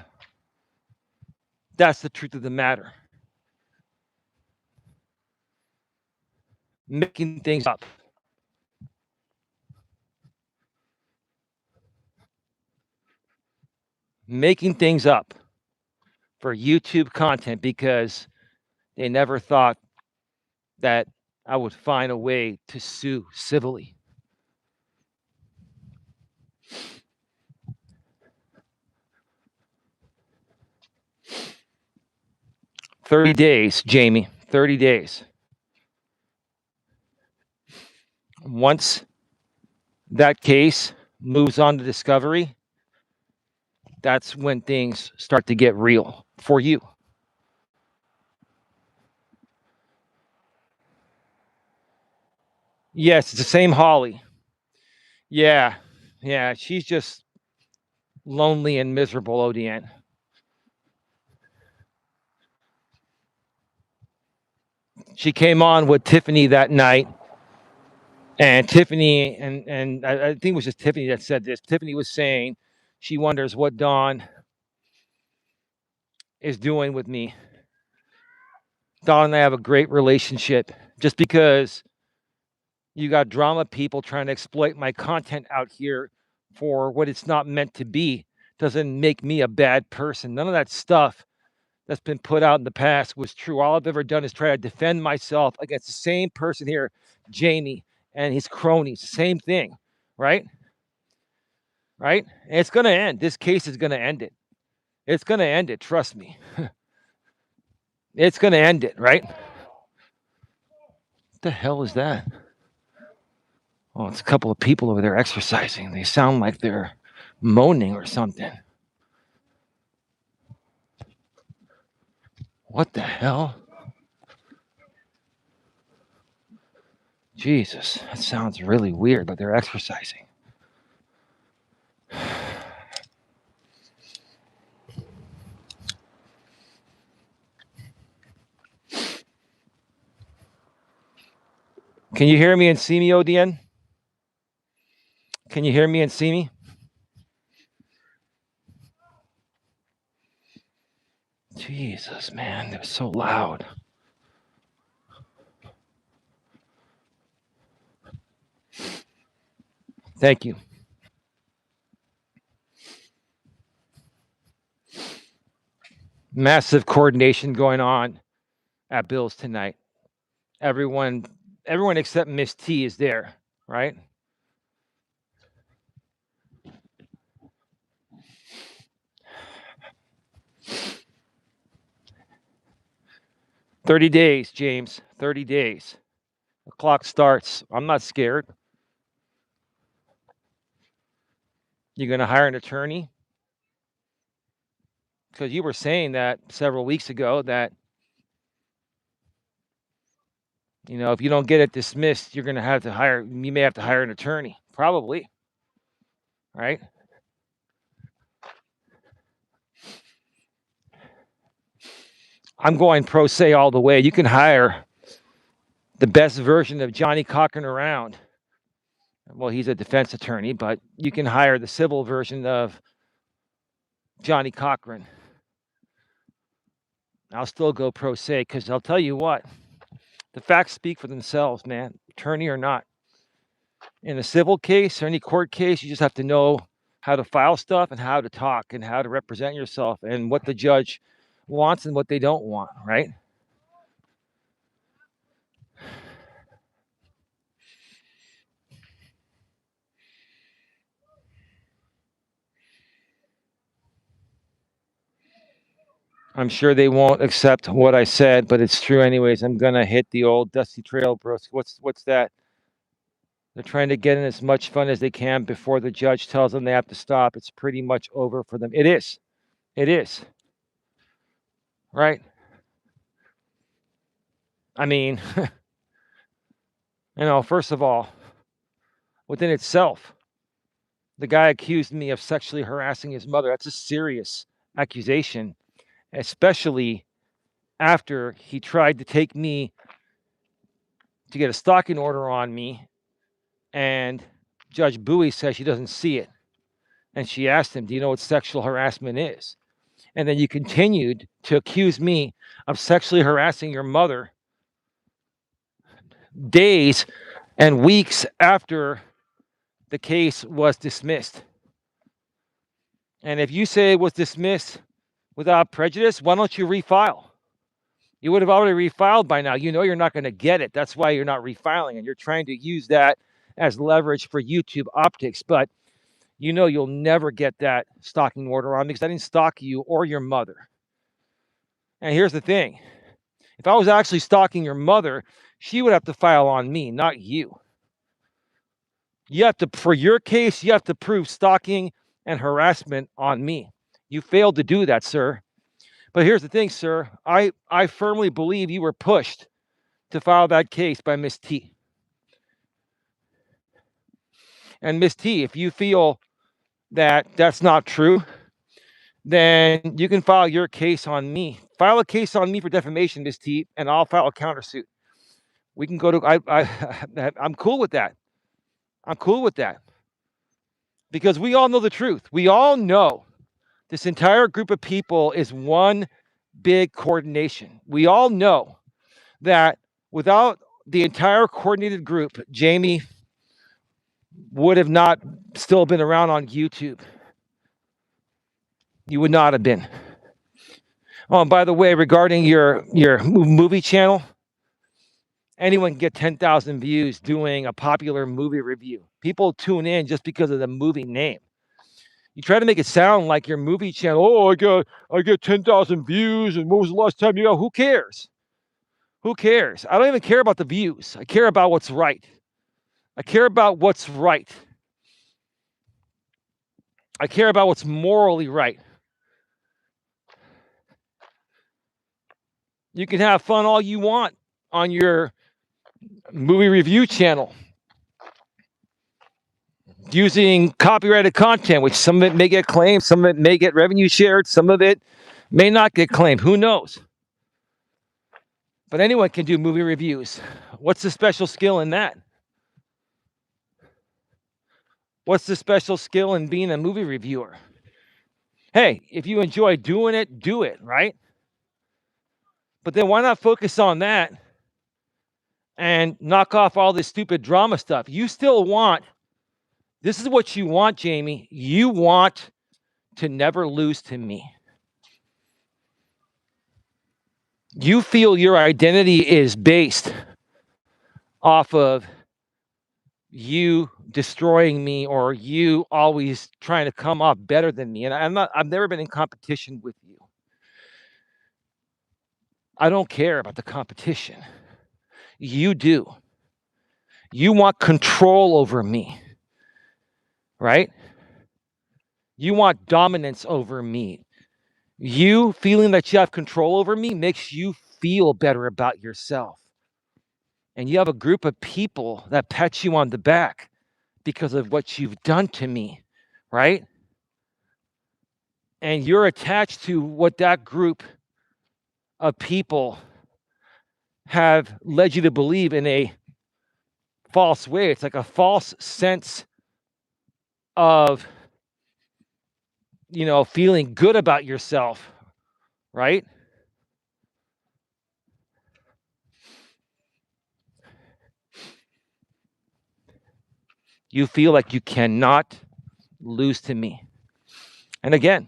That's the truth of the matter. Making things up. Making things up for YouTube content because they never thought that I would find a way to sue civilly. "30 days, Jamie, 30 days. Once that case moves on to discovery, that's when things start to get real for you. Yes, it's the same Holly. Yeah, she's just lonely and miserable, ODN. She came on with Tiffany that night, and Tiffany, and I think it was just Tiffany that said this. Tiffany was saying she wonders what Dawn is doing with me. Dawn and I have a great relationship. Just because you got drama people trying to exploit my content out here for what it's not meant to be doesn't make me a bad person. None of that stuff that's been put out in the past was true. All I've ever done is try to defend myself against the same person here, Jamie, and his cronies. Same thing, right? right? And it's going to end. This case is going to end it. It's going to end it. Trust me. It's going to end it, right? What the hell is that? Oh, it's a couple of people over there exercising. They sound like they're moaning or something. What the hell? Jesus, that sounds really weird, but they're exercising. Can you hear me and see me, ODN? Can you hear me and see me? Jesus, man, they're so loud. Thank you. Massive coordination going on at Bill's tonight. Everyone except Miss T is there, right? "30 days, James. 30 days. The clock starts. I'm not scared. You're going to hire an attorney? Because you were saying that several weeks ago that, if you don't get it dismissed, you may have to hire an attorney. Probably. Right? I'm going pro se all the way. You can hire the best version of Johnny Cochran around. Well, he's a defense attorney, but you can hire the civil version of Johnny Cochran. I'll still go pro se because I'll tell you what, the facts speak for themselves, man, attorney or not. In a civil case or any court case, you just have to know how to file stuff and how to talk and how to represent yourself and what the judge wants and what they don't want, right? I'm sure they won't accept what I said, but it's true anyways. I'm gonna hit the old dusty trail, bros. What's that? They're trying to get in as much fun as they can before the judge tells them they have to stop. It's pretty much over for them. It is. It is. Right? I mean, first of all, within itself, the guy accused me of sexually harassing his mother. That's a serious accusation, especially after he tried to take me to get a stalking order on me. And Judge Bowie says she doesn't see it. And she asked him, "Do you know what sexual harassment is?" And then you continued to accuse me of sexually harassing your mother days and weeks after the case was dismissed. And if you say it was dismissed without prejudice, why don't you refile? You would have already refiled by now. You're not going to get it. That's why you're not refiling, and you're trying to use that as leverage for YouTube optics. But you'll never get that stalking order on me because I didn't stalk you or your mother. And here's the thing. If I was actually stalking your mother, she would have to file on me, not you. For your case, you have to prove stalking and harassment on me. You failed to do that, sir. But here's the thing, sir. I firmly believe you were pushed to file that case by Miss T. And Miss T, if you feel that that's not true, then you can file your case on me. File a case on me for defamation, Miss T, and I'll file a countersuit. We can go to. I'm cool with that. I'm cool with that because we all know the truth. We all know this entire group of people is one big coordination. We all know that without the entire coordinated group, Jamie would have not still been around on YouTube. You would not have been. Oh, and by the way, regarding your movie channel, anyone can get 10,000 views doing a popular movie review. People tune in just because of the movie name. You try to make it sound like your movie channel. Oh, I get 10,000 views, and when was the last time you go? Who cares? Who cares? I don't even care about the views. I care about what's right. I care about what's right. I care about what's morally right. You can have fun all you want on your movie review channel using copyrighted content, which some of it may get claimed, some of it may get revenue shared, some of it may not get claimed. Who knows? But anyone can do movie reviews. What's the special skill in that? What's the special skill in being a movie reviewer? Hey, if you enjoy doing it, do it, right? But then why not focus on that and knock off all this stupid drama stuff? You still want, this is what you want, Jamie. You want to never lose to me. You feel your identity is based off of you destroying me or you always trying to come off better than me. And I've never been in competition with you. I don't care about the competition. You do. You want control over me, right? You want dominance over me. You feeling that you have control over me makes you feel better about yourself. And you have a group of people that pat you on the back because of what you've done to me, right? And you're attached to what that group of people have led you to believe in a false way. It's like a false sense of, feeling good about yourself, right? You feel like you cannot lose to me. And again,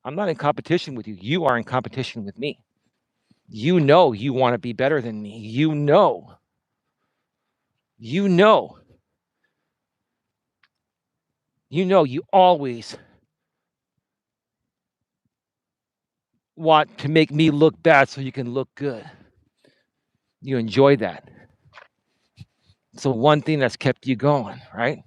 I'm not in competition with you. You are in competition with me. You know you want to be better than me. You know you always want to make me look bad so you can look good. You enjoy that. It's the one thing that's kept you going, right?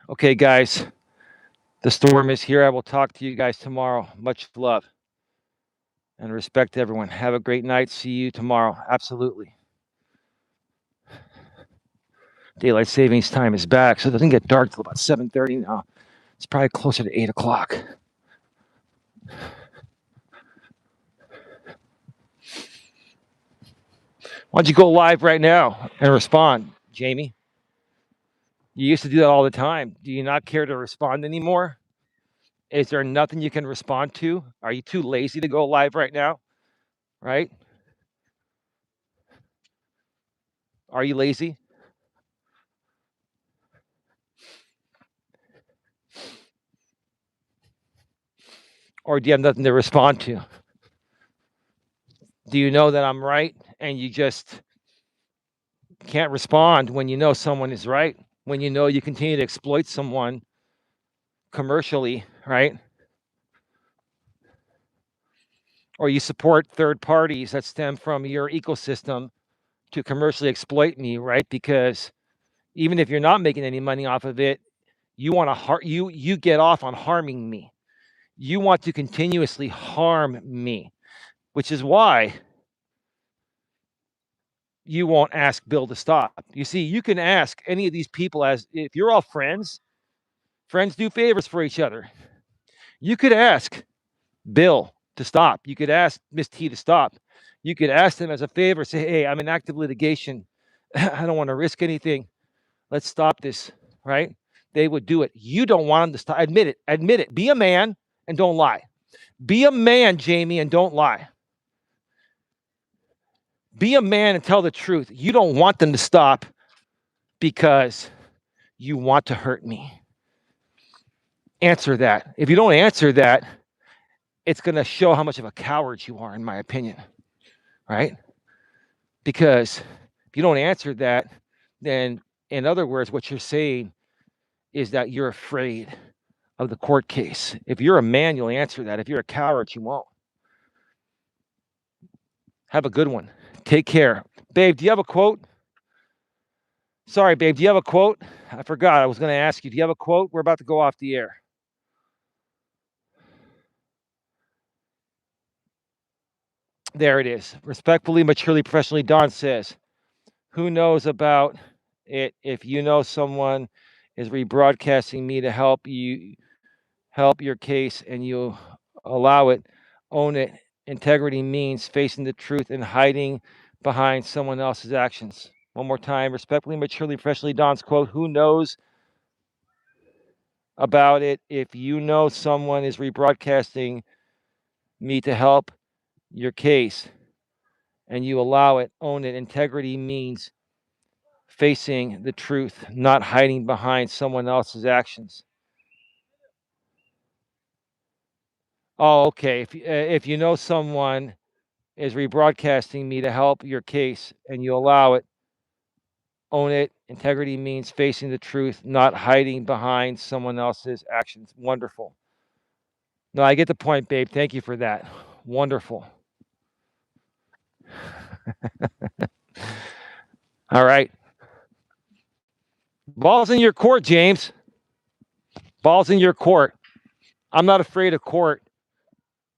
Okay, guys, the storm is here. I will talk to you guys tomorrow. Much love and respect to everyone. Have a great night. See you tomorrow. Absolutely. Daylight savings time is back, so it doesn't get dark till about 7:30 now. It's probably closer to 8 o'clock. Why don't you go live right now and respond, Jamie? You used to do that all the time. Do you not care to respond anymore? Is there nothing you can respond to? Are you too lazy to go live right now? Right? Are you lazy? Or do you have nothing to respond to? Do you know that I'm right and you just can't respond when you know someone is right? When you know you continue to exploit someone commercially, right? Or you support third parties that stem from your ecosystem to commercially exploit me, right? Because even if you're not making any money off of it, you want to you get off on harming me. You want to continuously harm me, which is why you won't ask Bill to stop. You see, you can ask any of these people, as if you're all friends do favors for each other. You could ask Bill to stop. You could ask Miss T to stop. You could ask them as a favor, say, hey, I'm in active litigation. I don't want to risk anything. Let's stop this, right? They would do it. You don't want them to stop. Admit it. Admit it. Be a man and don't lie. Be a man, Jamie, and don't lie. Be a man and tell the truth. You don't want them to stop because you want to hurt me. Answer that. If you don't answer that, it's going to show how much of a coward you are, in my opinion, right? Because if you don't answer that, then in other words, what you're saying is that you're afraid of the court case. If you're a man, you'll answer that. If you're a coward, you won't. Have a good one. Take care. Babe, do you have a quote? Sorry, babe, do you have a quote? I forgot. I was going to ask you. Do you have a quote? We're about to go off the air. There it is. Respectfully, maturely, professionally, Don says, who knows about it? If you know someone is rebroadcasting me to help your case and you allow it, own it. Integrity means facing the truth and hiding behind someone else's actions. One more time, respectfully, maturely, professionally, Don's quote, who knows about it? If you know someone is rebroadcasting me to help your case and you allow it, own it. Integrity means facing the truth, not hiding behind someone else's actions. Oh, okay. If you know someone is rebroadcasting me to help your case and you allow it, own it. Integrity means facing the truth, not hiding behind someone else's actions. Wonderful. No, I get the point, babe. Thank you for that. Wonderful. All right. Ball's in your court, James. Ball's in your court. I'm not afraid of court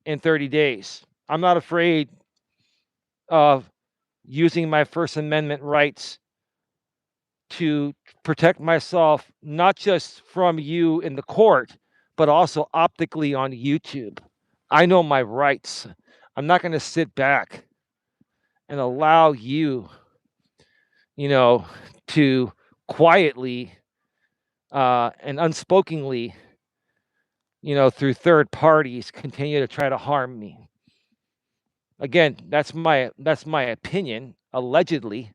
in 30 days. I'm not afraid of using my First Amendment rights to protect myself, not just from you in the court, but also optically on YouTube. I know my rights. I'm not going to sit back and allow you, to quietly and unspokenly, through third parties, continue to try to harm me. Again, that's my opinion, allegedly,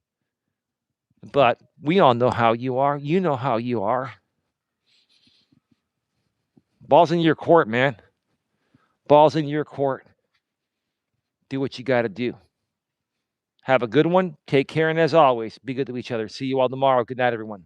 but we all know how you are. You know how you are. Ball's in your court, man. Ball's in your court. Do what you got to do. Have a good one. Take care. And as always, be good to each other. See you all tomorrow. Good night, everyone.